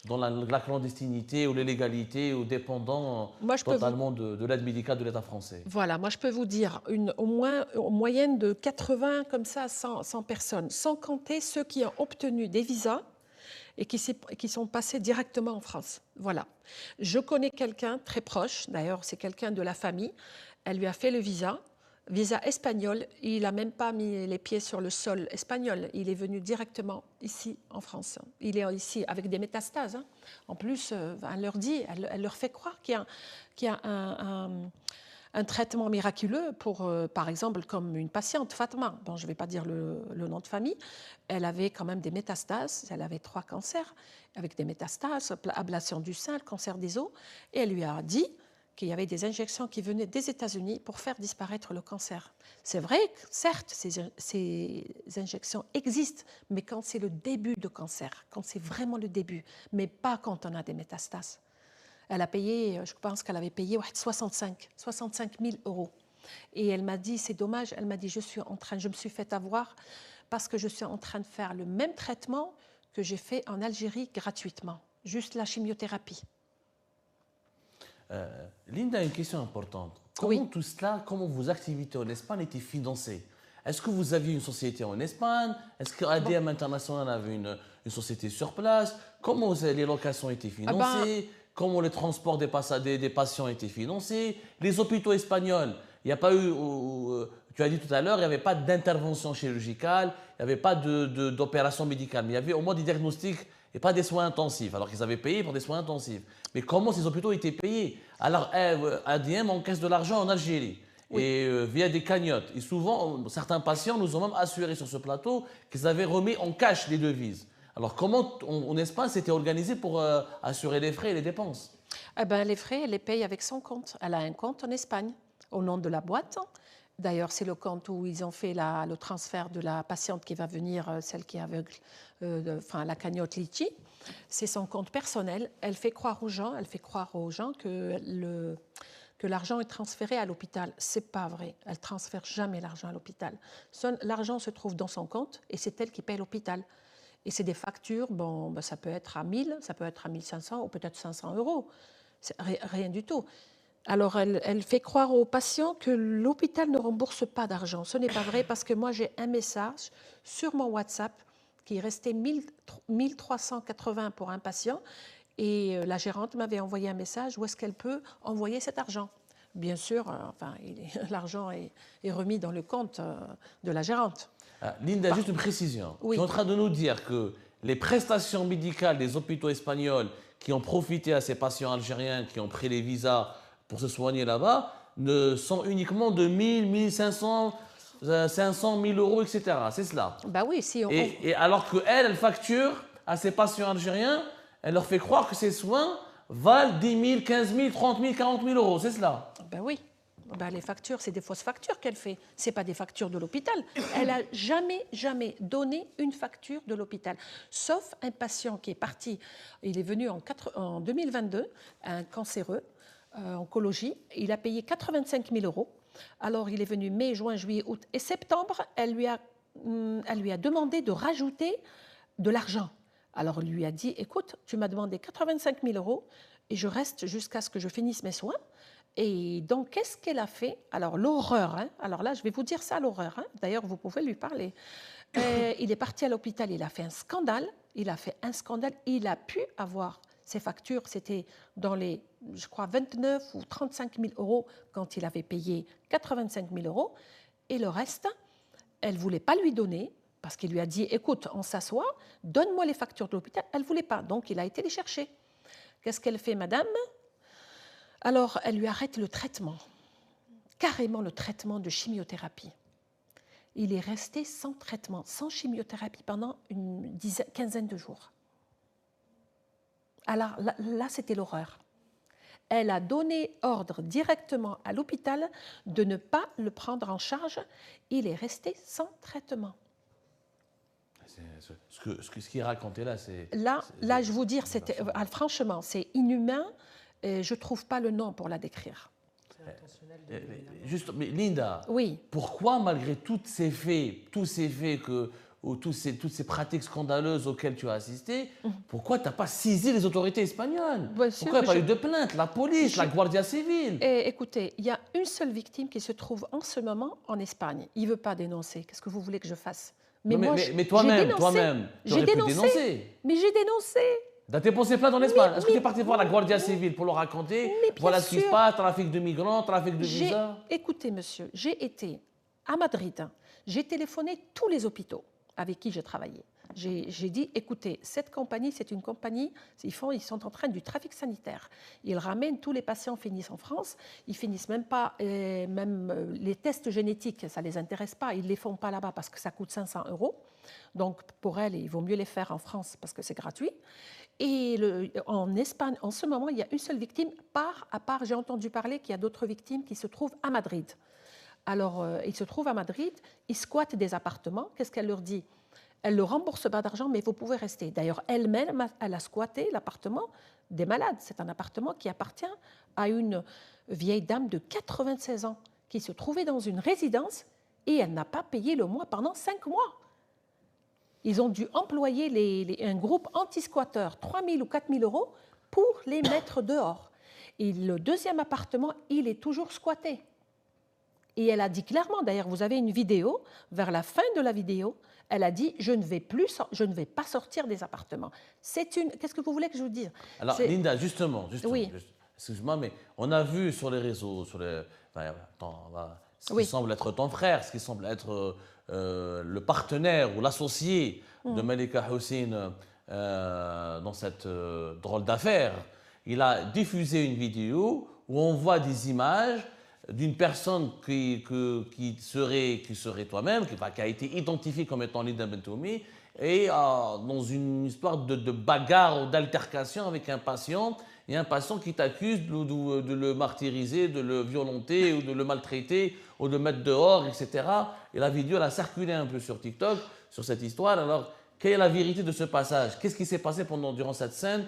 dans la clandestinité ou l'illégalité ou dépendant totalement de l'aide médicale de l'État français? Voilà, moi je peux vous dire au moins en moyenne de 80 comme ça, 100 personnes, sans compter ceux qui ont obtenu des visas et qui sont passés directement en France. Voilà. Je connais quelqu'un très proche, d'ailleurs c'est quelqu'un de la famille, elle lui a fait le visa espagnol, il n'a même pas mis les pieds sur le sol espagnol, il est venu directement ici en France. Il est ici avec des métastases. Hein. En plus, elle leur dit, elle leur fait croire qu'il y a un traitement miraculeux pour, par exemple, comme une patiente, Fatma, bon, je ne vais pas dire le nom de famille, elle avait quand même des métastases, elle avait 3 cancers avec des métastases, ablation du sein, cancer des os, et elle lui a dit qu'il y avait des injections qui venaient des États-Unis pour faire disparaître le cancer. C'est vrai que, certes, ces injections existent, mais quand c'est le début de cancer, quand c'est vraiment le début, mais pas quand on a des métastases. Elle a payé, je pense qu'elle avait payé 65 000 €. Et elle m'a dit, c'est dommage, elle m'a dit, je me suis fait avoir parce que je suis en train de faire le même traitement que j'ai fait en Algérie gratuitement, juste la chimiothérapie. Linda, une question importante. Comment tout cela, comment vos activités en Espagne étaient financées? Est-ce que vous aviez une société en Espagne? Est-ce que ADM International avait une société sur place? Comment les locations étaient financées? Comment le transport des patients était financé? Les hôpitaux espagnols, il n'y a pas eu, tu as dit tout à l'heure, il n'y avait pas d'intervention chirurgicale, il n'y avait pas d'opération médicale, mais il y avait au moins des diagnostics et pas des soins intensifs, alors qu'ils avaient payé pour des soins intensifs. Mais comment ces hôpitaux étaient payés? Alors, ADM encaisse de l'argent en Algérie, et via des cagnottes. Et souvent, certains patients nous ont même assuré sur ce plateau qu'ils avaient remis en cash les devises. Alors, comment en Espagne c'était organisé pour assurer les frais et les dépenses? Les frais, elle les paye avec son compte. Elle a un compte en Espagne, au nom de la boîte. D'ailleurs, c'est le compte où ils ont fait le transfert de la patiente qui va venir, celle qui est aveugle, la cagnotte Litchi. C'est son compte personnel. Elle fait croire aux gens que l'argent est transféré à l'hôpital. C'est pas vrai. Elle transfère jamais l'argent à l'hôpital. L'argent se trouve dans son compte et c'est elle qui paye l'hôpital. Et c'est des factures, ça peut être à 1000, ça peut être à 1500 ou peut-être 500 €. Rien du tout. Alors, elle fait croire aux patients que l'hôpital ne rembourse pas d'argent. Ce n'est pas vrai parce que moi, j'ai un message sur mon WhatsApp qui est resté 1380 pour un patient et la gérante m'avait envoyé un message où est-ce qu'elle peut envoyer cet argent. Bien sûr, enfin, l'argent est remis dans le compte de la gérante. Linda, juste une précision. Oui. Tu es en train de nous dire que les prestations médicales des hôpitaux espagnols qui ont profité à ces patients algériens qui ont pris les visas pour se soigner là-bas ne sont uniquement de 1000, 1500, 500, 1000 euros, etc. C'est cela. Bah oui, si Et alors qu'elle, elle facture à ces patients algériens, elle leur fait croire que ces soins valent 10 000, 15 000, 30 000, 40 000 euros. C'est cela. Ben oui. Ben les factures, c'est des fausses factures qu'elle fait. Ce n'est pas des factures de l'hôpital. Elle n'a jamais donné une facture de l'hôpital. Sauf un patient qui est parti, il est venu en 2022, un cancéreux, oncologie. Il a payé 85 000 euros. Alors, il est venu mai, juin, juillet, août et septembre. Elle lui a demandé de rajouter de l'argent. Alors, elle lui a dit, écoute, tu m'as demandé 85 000 euros et je reste jusqu'à ce que je finisse mes soins. Et donc, qu'est-ce qu'elle a fait? Alors, l'horreur, hein? Alors là, je vais vous dire ça, l'horreur. Hein? D'ailleurs, vous pouvez lui parler. Il est parti à l'hôpital, il a fait un scandale. Il a pu avoir ses factures, c'était dans les, je crois, 29 ou 35 000 euros quand il avait payé 85 000 euros. Et le reste, elle ne voulait pas lui donner parce qu'il lui a dit, écoute, on s'assoit, donne-moi les factures de l'hôpital. Elle ne voulait pas, donc il a été les chercher. Qu'est-ce qu'elle fait, madame? Alors, elle lui arrête le traitement, carrément le traitement de chimiothérapie. Il est resté sans traitement, sans chimiothérapie pendant une quinzaine de jours. Alors là, c'était l'horreur. Elle a donné ordre directement à l'hôpital de ne pas le prendre en charge. Il est resté sans traitement. Ce qui est raconté là, c'est... Là, je vous dire, franchement, c'est inhumain. Je ne trouve pas le nom pour la décrire. Juste, mais Linda, oui. Pourquoi malgré tous ces faits ou toutes ces pratiques scandaleuses auxquelles tu as assisté, pourquoi tu n'as pas saisi les autorités espagnoles? Pourquoi il n'y a pas eu de plainte, la police, la Guardia Civile? Écoutez, il y a une seule victime qui se trouve en ce moment en Espagne. Il ne veut pas dénoncer. Qu'est-ce que vous voulez que je fasse? Mais toi-même, tu aurais pu dénoncer. Mais j'ai dénoncé. Tu as déposé plainte en Espagne. Est-ce que tu es parti voir la Guardia Civile pour leur raconter? Voilà ce qui se passe, trafic de migrants, trafic de visas. Écoutez, monsieur, j'ai été à Madrid. J'ai téléphoné tous les hôpitaux avec qui j'ai travaillé. J'ai dit, écoutez, cette compagnie, c'est une compagnie, ils sont en train du trafic sanitaire. Ils ramènent tous les patients, finissent en France. Ils finissent même pas, même les tests génétiques, ça ne les intéresse pas. Ils ne les font pas là-bas parce que ça coûte 500 euros. Donc, pour elles, il vaut mieux les faire en France parce que c'est gratuit. Et en Espagne, en ce moment, il y a une seule victime, à part, j'ai entendu parler qu'il y a d'autres victimes qui se trouvent à Madrid. Alors, ils se trouvent à Madrid, ils squattent des appartements. Qu'est-ce qu'elle leur dit? Elle ne rembourse pas d'argent, mais vous pouvez rester. D'ailleurs, elle-même, elle a squatté l'appartement des malades. C'est un appartement qui appartient à une vieille dame de 96 ans qui se trouvait dans une résidence et elle n'a pas payé le mois pendant 5 mois. Ils ont dû employer un groupe anti-squatteurs, 3 000 ou 4 000 euros, pour les mettre dehors. Et le deuxième appartement, il est toujours squatté. Et elle a dit clairement, d'ailleurs, vous avez une vidéo, vers la fin de la vidéo, elle a dit, je ne vais pas sortir des appartements. Qu'est-ce que vous voulez que je vous dise? Alors, Linda, justement, oui. Excuse-moi, mais on a vu sur les réseaux, ce qui semble être ton frère, ce qui semble être le partenaire ou l'associé de Malika Hussein dans cette drôle d'affaire. Il a diffusé une vidéo où on voit des images d'une personne qui serait toi-même, qui a été identifiée comme étant Linda Bentoumi, et dans une histoire de bagarre ou d'altercation avec un patient, et un patient qui t'accuse de le martyriser, de le violenter ou de le maltraiter ou de le mettre dehors, etc. Et la vidéo elle a circulé un peu sur TikTok, sur cette histoire. Alors, quelle est la vérité de ce passage? Qu'est-ce qui s'est passé durant cette scène?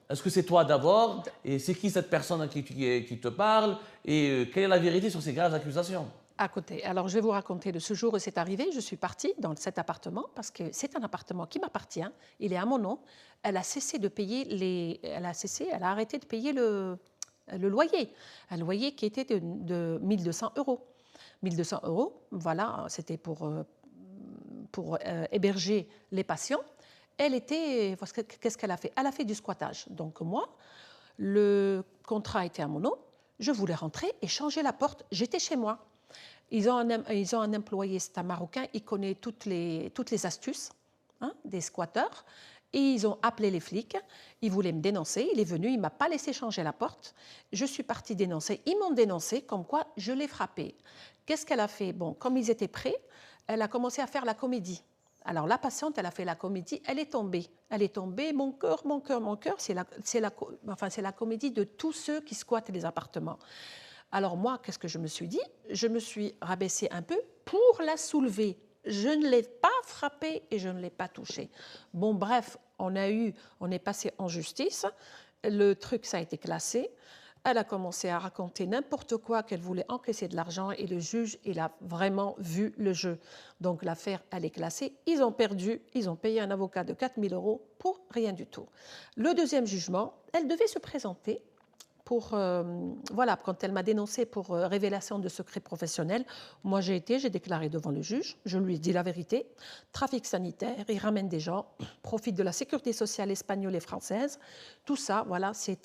Est-ce que c'est toi d'abord? Et c'est qui cette personne qui te parle? Et quelle est la vérité sur ces graves accusations? À côté. Alors, je vais vous raconter de ce jour où c'est arrivé. Je suis partie dans cet appartement parce que c'est un appartement qui m'appartient. Il est à mon nom. Elle a cessé de payer elle a arrêté de payer le loyer. Un loyer qui était de 1 200 euros. 1 200 euros, voilà, c'était pour héberger les patients. Qu'est-ce qu'elle a fait? Elle a fait du squattage. Donc moi, le contrat était à mon nom. Je voulais rentrer et changer la porte. J'étais chez moi. Ils ont un employé, c'est un Marocain, il connaît toutes les astuces des squatteurs. Et ils ont appelé les flics, ils voulaient me dénoncer, il est venu, il ne m'a pas laissé changer la porte. Je suis partie dénoncer, ils m'ont dénoncé comme quoi je l'ai frappé. Qu'est-ce qu'elle a fait? Bon, comme ils étaient prêts, elle a commencé à faire la comédie. Alors la patiente, elle a fait la comédie, elle est tombée. Elle est tombée, mon cœur, mon cœur, mon cœur. C'est la comédie de tous ceux qui squattent les appartements. Alors moi, qu'est-ce que je me suis dit? Je me suis rabaissée un peu pour la soulever. Je ne l'ai pas frappée et je ne l'ai pas touchée. Bon, bref, on est passé en justice. Le truc, ça a été classé. Elle a commencé à raconter n'importe quoi, qu'elle voulait encaisser de l'argent et le juge, il a vraiment vu le jeu. Donc l'affaire, elle est classée. Ils ont perdu, ils ont payé un avocat de 4 000 euros pour rien du tout. Le deuxième jugement, elle devait se présenter quand elle m'a dénoncé pour révélation de secrets professionnels. Moi, j'ai déclaré devant le juge, je lui ai dit la vérité. Trafic sanitaire, il ramène des gens, profite de la sécurité sociale espagnole et française. Tout ça, voilà, c'est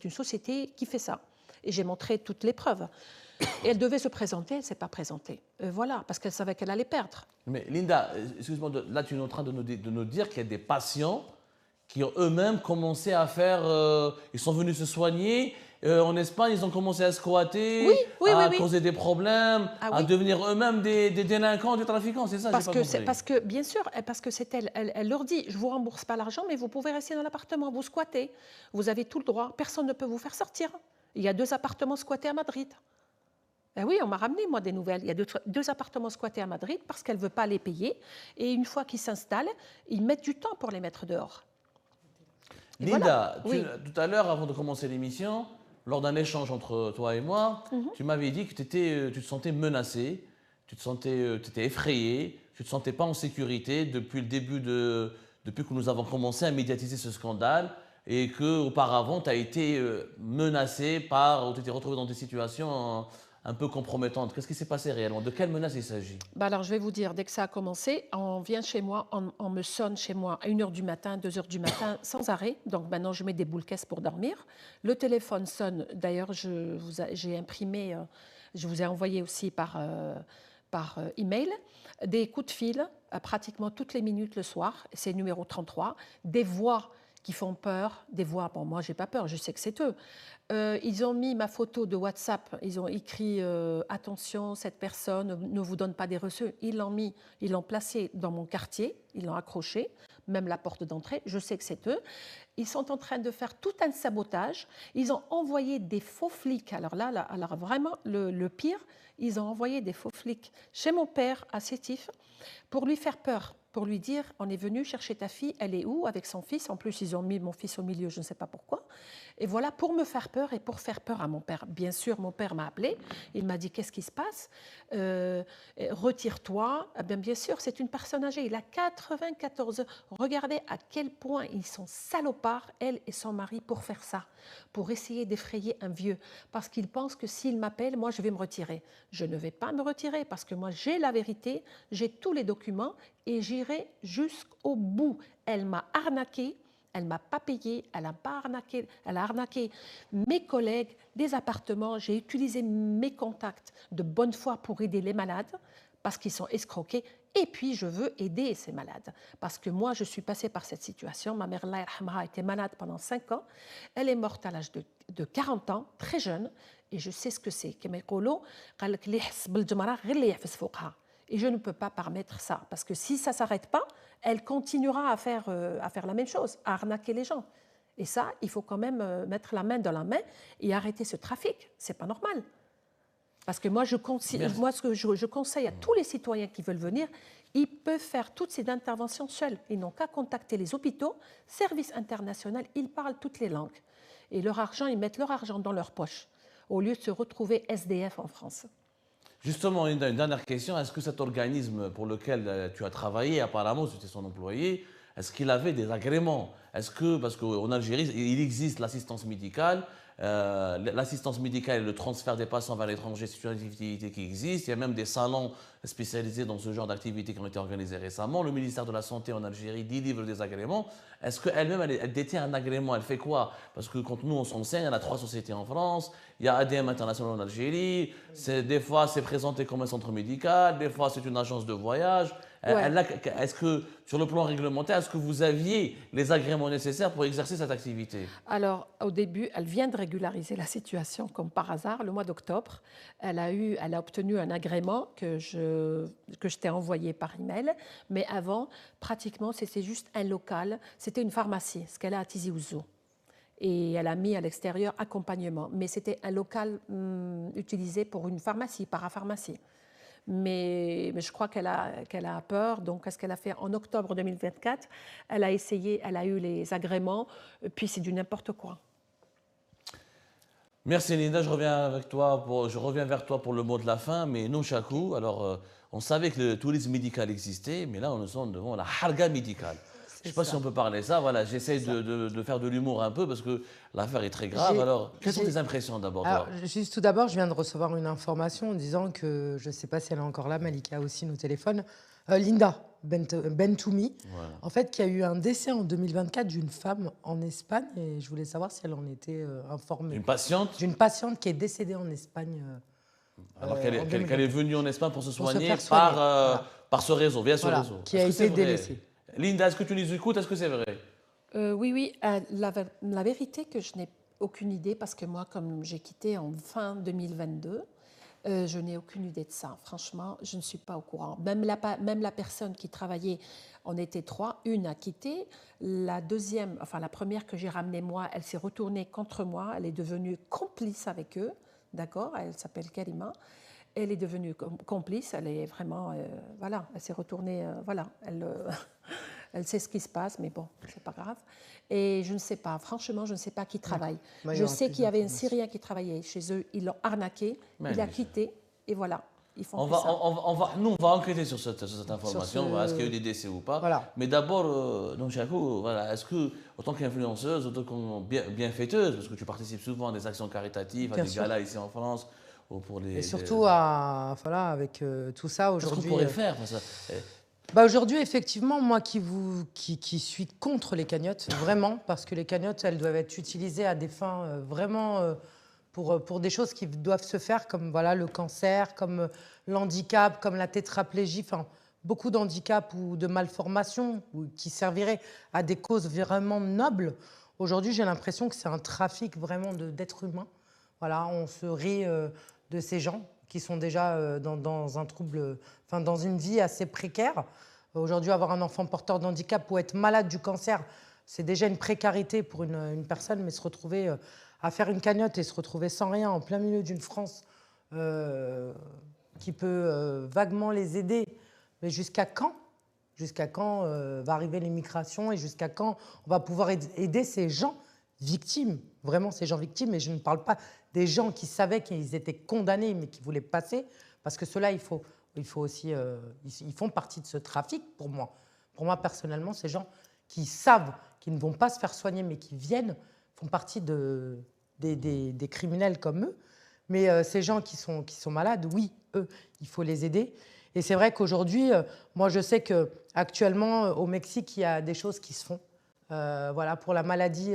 une société qui fait ça. Et j'ai montré toutes les preuves. Et elle devait se présenter, elle ne s'est pas présentée. Voilà, parce qu'elle savait qu'elle allait perdre. Mais Linda, excuse-moi, là tu es en train de nous dire qu'il y a des patients qui ont eux-mêmes commencé à faire... ils sont venus se soigner. En Espagne, ils ont commencé à squatter, à causer des problèmes, à devenir eux-mêmes des délinquants, des trafiquants, c'est ça? Parce que, bien sûr, parce que c'est elle leur dit, je ne vous rembourse pas l'argent, mais vous pouvez rester dans l'appartement, vous squattez. Vous avez tout le droit, personne ne peut vous faire sortir. Il y a 2 appartements squattés à Madrid. Ben oui, on m'a ramené, moi, des nouvelles. Il y a 2 appartements squattés à Madrid parce qu'elle ne veut pas les payer. Et une fois qu'ils s'installent, ils mettent du temps pour les mettre dehors. Linda, tout à l'heure, avant de commencer l'émission, lors d'un échange entre toi et moi, tu m'avais dit que tu te sentais menacée, tu étais effrayée, tu ne te sentais pas en sécurité depuis que nous avons commencé à médiatiser ce scandale et qu'auparavant, tu as été menacée ou tu t'es retrouvée dans des situations un peu compromettantes. Qu'est-ce qui s'est passé réellement? De quelle menace il s'agit? Alors, je vais vous dire, dès que ça a commencé, on vient chez moi, on me sonne chez moi à 1h du matin, 2h du matin, sans arrêt. Donc maintenant, je mets des boules caisses pour dormir. Le téléphone sonne. D'ailleurs, j'ai imprimé, je vous ai envoyé aussi par email, des coups de fil pratiquement toutes les minutes le soir. C'est numéro 33. Des voix qui font peur, des voix, bon, moi, j'ai pas peur, je sais que c'est eux. Ils ont mis ma photo de WhatsApp, ils ont écrit attention, cette personne ne vous donne pas des reçus. Ils l'ont placé dans mon quartier, ils l'ont accroché, même la porte d'entrée, je sais que c'est eux. Ils sont en train de faire tout un sabotage. Ils ont envoyé des faux flics. Alors vraiment, le pire, ils ont envoyé des faux flics chez mon père à Sétif pour lui faire peur. Pour lui dire, on est venu chercher ta fille, elle est où avec son fils? En plus, ils ont mis mon fils au milieu, je ne sais pas pourquoi. Et voilà, pour me faire peur et pour faire peur à mon père. Bien sûr, mon père m'a appelé, il m'a dit, qu'est-ce qui se passe? Retire-toi. Bien sûr, c'est une personne âgée, il a 94 ans. Regardez à quel point ils sont salopards, elle et son mari, pour faire ça, pour essayer d'effrayer un vieux. Parce qu'ils pensent que s'il m'appelle, moi, je vais me retirer. Je ne vais pas me retirer parce que moi, j'ai la vérité, j'ai tous les documents et j'irai jusqu'au bout. Elle m'a arnaqué, elle ne m'a pas payé, elle n'a pas arnaqué, elle a arnaqué mes collègues, des appartements. J'ai utilisé mes contacts de bonne foi pour aider les malades parce qu'ils sont escroqués. Et puis, je veux aider ces malades parce que moi, je suis passée par cette situation. Ma mère, Allah yarhamha, était malade pendant 5 ans. Elle est morte à l'âge de 40 ans, très jeune, et je sais ce que c'est. Et je ne peux pas permettre ça, parce que si ça ne s'arrête pas, elle continuera à faire la même chose, à arnaquer les gens. Et ça, il faut quand même mettre la main dans la main et arrêter ce trafic. Ce n'est pas normal. Parce que moi, ce que je conseille à tous les citoyens qui veulent venir, ils peuvent faire toutes ces interventions seuls. Ils n'ont qu'à contacter les hôpitaux, service international, ils parlent toutes les langues. Et leur argent, ils mettent leur argent dans leur poche, au lieu de se retrouver SDF en France. Justement, une dernière question. Est-ce que cet organisme pour lequel tu as travaillé, apparemment, tu étais son employé, est-ce qu'il avait des agréments? Est-ce que, parce qu'en Algérie, il existe l'assistance médicale, l'assistance médicale et le transfert des patients vers l'étranger, c'est une activité qui existe. Il y a même des salons spécialisés dans ce genre d'activités qui ont été organisés récemment. Le ministère de la Santé en Algérie délivre des agréments. Est-ce qu'elle-même, elle détient un agrément? Elle fait quoi? Parce que quand nous, on s'enseigne, il y en a 3 sociétés en France, il y a ADM International en Algérie, des fois, c'est présenté comme un centre médical, des fois, c'est une agence de voyage. Ouais. Est-ce que, sur le plan réglementaire, est-ce que vous aviez les agréments nécessaires pour exercer cette activité? Alors, au début, elle vient de régulariser la situation, comme par hasard, le mois d'octobre. Elle a obtenu un agrément que je t'ai envoyé par email. Mais avant, pratiquement, c'était juste un local. C'était une pharmacie, ce qu'elle a à Tizi Ouzou. Et elle a mis à l'extérieur accompagnement. Mais c'était un local utilisé pour une pharmacie, parapharmacie. Mais je crois qu'elle a peur. Donc, qu'est-ce qu'elle a fait en octobre 2024? Elle a essayé, elle a eu les agréments, puis c'est du n'importe quoi. Merci Linda, je reviens vers toi pour le mot de la fin, mais non Chakou. Alors, on savait que le tourisme médical existait, mais là, on nous sommes devant la harga médicale. Je ne sais pas si on peut parler ça. Voilà, j'essaie de faire de l'humour un peu parce que l'affaire est très grave. Alors, quelles sont tes impressions d'abord, toi? Juste tout d'abord, je viens de recevoir une information en disant que, je ne sais pas si elle est encore là, Malika aussi nous téléphone, Linda Bentoumi, Voilà. en fait, qui a eu un décès en 2024 d'une femme en Espagne, et je voulais savoir si elle en était informée. Une patiente, D'une patiente qui est décédée en Espagne. alors en qu'elle est 2024. venue en Espagne pour se Pour se soigner faire soigner, voilà. par ce réseau, via ce Voilà, réseau. qui Est-ce a que été c'est vrai? délaissée. Linda, est-ce que tu nous écoutes? Est-ce que c'est vrai? Oui, la vérité que je n'ai aucune idée, parce que moi, comme j'ai quitté en fin 2022, je n'ai aucune idée de ça. Franchement, je ne suis pas au courant. Même la personne qui travaillait, on était 3, une a quitté. La deuxième, enfin la première que j'ai ramenée moi, elle s'est retournée contre moi. Elle est devenue complice avec eux, d'accord? Elle s'appelle Karima. Elle est devenue complice. Elle est vraiment, voilà, elle s'est retournée, voilà. Elle sait ce qui se passe, mais bon, c'est pas grave. Et je ne sais pas, franchement, je ne sais pas qui travaille. Moi, il y Je aura sais plus qu'il y avait un d'informations. Syrien qui travaillait chez eux, ils l'ont arnaqué, Mais il a oui. quitté, et voilà, ils font On que va, ça. nous, on va enquêter sur cette information, ce- voilà, est-ce qu'il y a eu des décès ou pas. Voilà. Mais d'abord, donc Chakou, voilà, est-ce que, en tant qu'influenceuse, en tant que bienfaiteuse, parce que tu participes souvent à des actions caritatives, à Bien des sûr. galas ici en France, ou pour Et surtout, voilà, avec tout ça, qu'est-ce qu'on aujourd'hui. pourrait faire parce que, Aujourd'hui, effectivement, moi qui suis contre les cagnottes, vraiment, parce que les cagnottes, elles doivent être utilisées à des fins vraiment pour des choses qui doivent se faire, comme voilà, le cancer, comme l'handicap, comme la tétraplégie, enfin, beaucoup d'handicaps ou de malformations qui serviraient à des causes vraiment nobles. Aujourd'hui, j'ai l'impression que c'est un trafic vraiment d'êtres humains. Voilà, on se rit de ces gens qui sont déjà dans un trouble, enfin dans une vie assez précaire. Aujourd'hui, avoir un enfant porteur de handicap ou être malade du cancer, c'est déjà une précarité pour une personne, mais se retrouver à faire une cagnotte et se retrouver sans rien en plein milieu d'une France qui peut vaguement les aider, mais jusqu'à quand? Jusqu'à quand va arriver l'immigration et jusqu'à quand on va pouvoir aider ces gens victimes, vraiment ces gens victimes, et je ne parle pas des gens qui savaient qu'ils étaient condamnés mais qui voulaient passer, parce que ceux-là, il faut aussi, ils font partie de ce trafic pour moi. Pour moi, personnellement, ces gens qui savent qu'ils ne vont pas se faire soigner mais qui viennent font partie des criminels comme eux. Mais ces gens qui sont malades, oui, eux, il faut les aider. Et c'est vrai qu'aujourd'hui, moi, je sais qu'actuellement, au Mexique, il y a des choses qui se font. Voilà, pour la maladie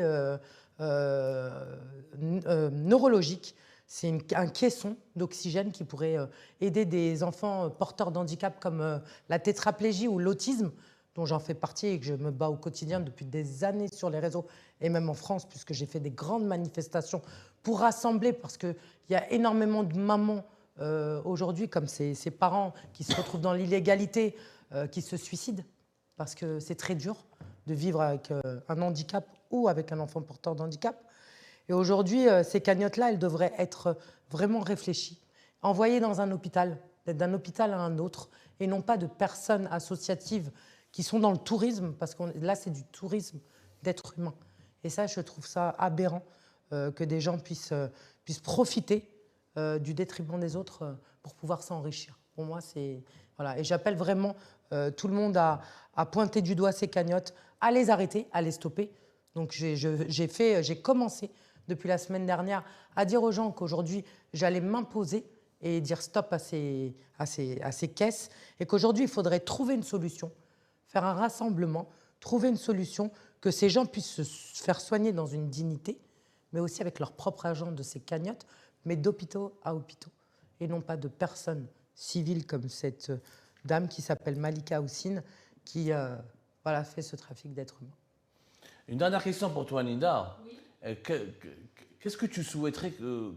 neurologique, c'est un caisson d'oxygène qui pourrait aider des enfants porteurs d'handicap comme la tétraplégie ou l'autisme, dont j'en fais partie et que je me bats au quotidien depuis des années sur les réseaux et même en France, puisque j'ai fait des grandes manifestations pour rassembler, parce qu'il y a énormément de mamans aujourd'hui, comme ces parents qui se retrouvent dans l'illégalité, qui se suicident, parce que c'est très dur de vivre avec un handicap ou avec un enfant porteur d'handicap. Et aujourd'hui, ces cagnottes-là, elles devraient être vraiment réfléchies, envoyées dans un hôpital, d'un hôpital à un autre, et non pas de personnes associatives qui sont dans le tourisme, parce que là, c'est du tourisme d'êtres humains. Et ça, je trouve ça aberrant que des gens puissent profiter du détriment des autres pour pouvoir s'enrichir. Pour moi, c'est... Voilà. Et j'appelle vraiment tout le monde à pointer du doigt ces cagnottes, à les arrêter, à les stopper. Donc j'ai commencé depuis la semaine dernière à dire aux gens qu'aujourd'hui, j'allais m'imposer et dire stop à ces caisses, et qu'aujourd'hui, il faudrait trouver une solution, faire un rassemblement, trouver une solution, que ces gens puissent se faire soigner dans une dignité, mais aussi avec leur propre argent de ces cagnottes, mais d'hôpitaux à hôpitaux, et non pas de personnes civiles comme cette dame qui s'appelle Malika Houssine, qui voilà, fait ce trafic d'êtres humains. Une dernière question pour toi, Linda. Oui. Qu'est-ce que tu souhaiterais,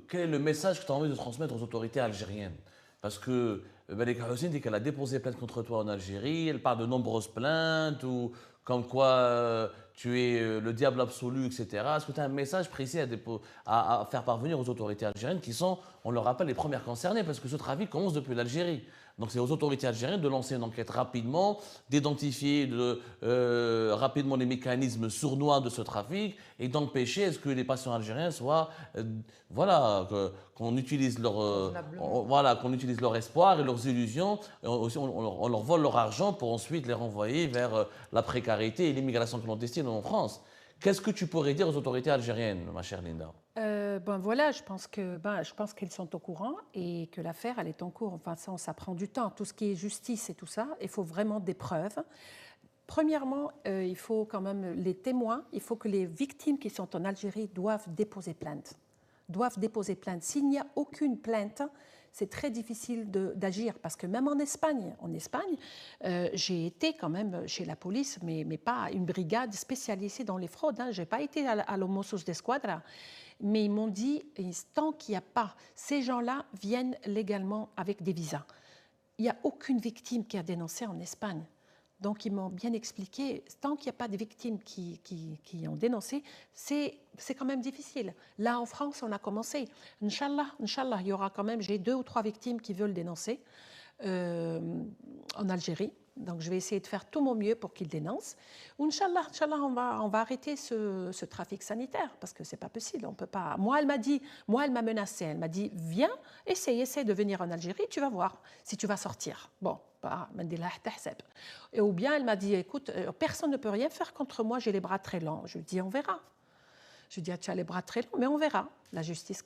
quel est le message que tu as envie de transmettre aux autorités algériennes? Parce que Malika Houssine dit qu'elle a déposé plainte contre toi en Algérie, elle parle de nombreuses plaintes, ou comme quoi tu es le diable absolu, etc. Est-ce que tu as un message précis à faire parvenir aux autorités algériennes qui sont, on le rappelle, les premières concernées, parce que ce trafic commence depuis l'Algérie. Donc c'est aux autorités algériennes de lancer une enquête rapidement, d'identifier rapidement les mécanismes sournois de ce trafic et d'empêcher à ce que les patients algériens soient, qu'on utilise qu'on utilise leur espoir et leurs illusions, et aussi on leur vole leur argent pour ensuite les renvoyer vers la précarité et l'immigration clandestine en France. Qu'est-ce que tu pourrais dire aux autorités algériennes, ma chère Linda? Voilà, je pense qu'elles sont au courant et que l'affaire, elle est en cours. Enfin, ça prend du temps. Tout ce qui est justice et tout ça, il faut vraiment des preuves. Premièrement, il faut quand même les témoins, il faut que les victimes qui sont en Algérie doivent déposer plainte. S'il n'y a aucune plainte, c'est très difficile d'agir, parce que même en Espagne, j'ai été quand même chez la police, mais pas une brigade spécialisée dans les fraudes. Je n'ai pas été à los Mossos d'Esquadra. Mais ils m'ont dit, tant qu'il n'y a pas, ces gens-là viennent légalement avec des visas. Il n'y a aucune victime qui a dénoncé en Espagne. Donc ils m'ont bien expliqué, tant qu'il n'y a pas de victimes qui ont dénoncé, c'est quand même difficile. Là en France, on a commencé. Inch'Allah, il y aura quand même, j'ai 2 ou 3 victimes qui veulent dénoncer en Algérie. Donc je vais essayer de faire tout mon mieux pour qu'ils dénoncent. Inch'Allah, on va arrêter ce trafic sanitaire, parce que c'est pas possible, on peut pas. Moi, elle m'a menacée, elle m'a dit viens, essaye de venir en Algérie, tu vas voir si tu vas sortir. Bon, et ou bien elle m'a dit écoute, personne ne peut rien faire contre moi, j'ai les bras très longs. Je lui dis on verra. Je dis tu as les bras très longs, mais on verra. La justice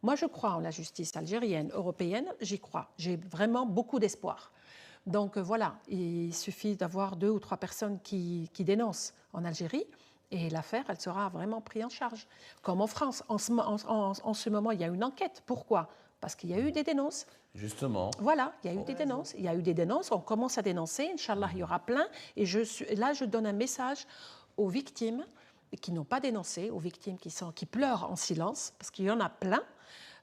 moi je crois en la justice algérienne, européenne, j'y crois. J'ai vraiment beaucoup d'espoir. Donc voilà, il suffit d'avoir 2 ou 3 personnes qui dénoncent en Algérie, et l'affaire, elle sera vraiment prise en charge. Comme en France, en ce moment, il y a une enquête. Pourquoi? Parce qu'il y a eu des dénonces. Justement. Voilà, il y a eu des dénonces. On commence à dénoncer. Inch'Allah, il y aura plein. Et je donne un message aux victimes qui n'ont pas dénoncé, aux victimes qui pleurent en silence, parce qu'il y en a plein.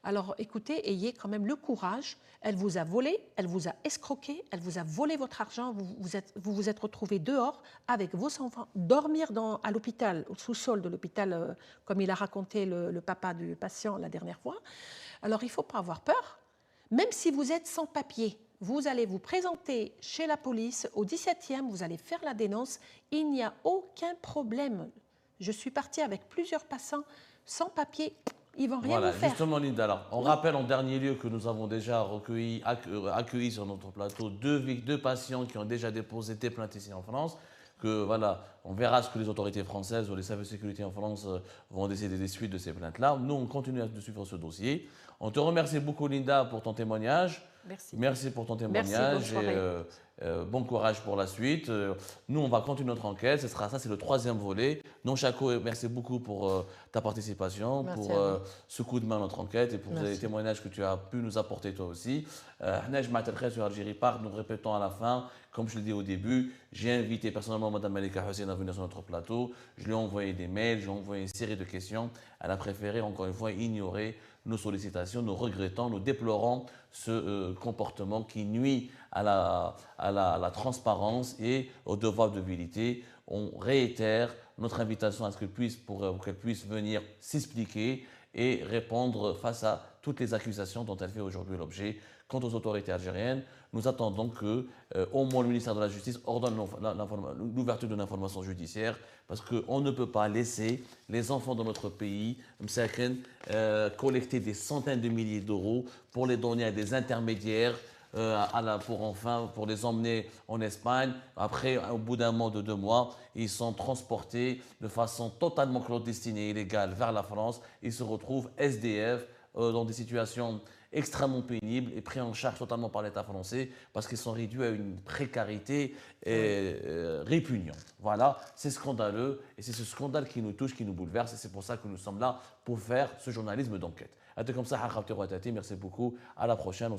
Alors écoutez, ayez quand même le courage. Elle vous a volé, elle vous a escroqué, elle vous a volé votre argent, vous vous êtes retrouvés dehors avec vos enfants, dormir à l'hôpital, au sous-sol de l'hôpital, comme il a raconté le papa du patient la dernière fois. Alors il ne faut pas avoir peur, même si vous êtes sans papier. Vous allez vous présenter chez la police, au 17e, vous allez faire la dénonce, il n'y a aucun problème. Je suis partie avec plusieurs passants sans papier. Ils vont rien vous faire. Justement, Linda, alors, on rappelle en dernier lieu que nous avons déjà accueilli sur notre plateau 2 patients qui ont déjà déposé des plaintes ici en France. Que voilà, on verra ce que les autorités françaises ou les services de sécurité en France vont décider des suites de ces plaintes-là. Nous, on continue de suivre ce dossier. On te remercie beaucoup, Linda, pour ton témoignage. Merci pour ton témoignage. Merci, bon courage pour la suite. Nous, on va continuer notre enquête. C'est le 3e volet. Non, Chaco, merci beaucoup pour ta participation, pour ce coup de main à notre enquête et pour les témoignages que tu as pu nous apporter toi aussi. Sur Algérie Park, nous répétons à la fin, comme je l'ai dit au début, j'ai invité personnellement Mme Malika Houssine à venir sur notre plateau. Je lui ai envoyé des mails, je lui ai envoyé une série de questions. Elle a préféré, encore une fois, ignorer nos sollicitations, nous regrettons, nous déplorons ce comportement qui nuit à la transparence et au devoir de vérité. On réitère notre invitation à ce qu'elle puisse venir s'expliquer et répondre face à toutes les accusations dont elle fait aujourd'hui l'objet. Quant aux autorités algériennes, nous attendons que au moins le ministère de la Justice ordonne l'ouverture d'une information judiciaire parce qu'on ne peut pas laisser les enfants de notre pays collecter des centaines de milliers d'euros pour les donner à des intermédiaires pour les emmener en Espagne. Après, au bout d'un mois, de 2 mois, ils sont transportés de façon totalement clandestine et illégale vers la France. Ils se retrouvent SDF dans des situations extrêmement pénibles et pris en charge totalement par l'État français parce qu'ils sont réduits à une précarité répugnante. Voilà, c'est scandaleux et c'est ce scandale qui nous touche, qui nous bouleverse et c'est pour ça que nous sommes là pour faire ce journalisme d'enquête. Merci beaucoup, à la prochaine,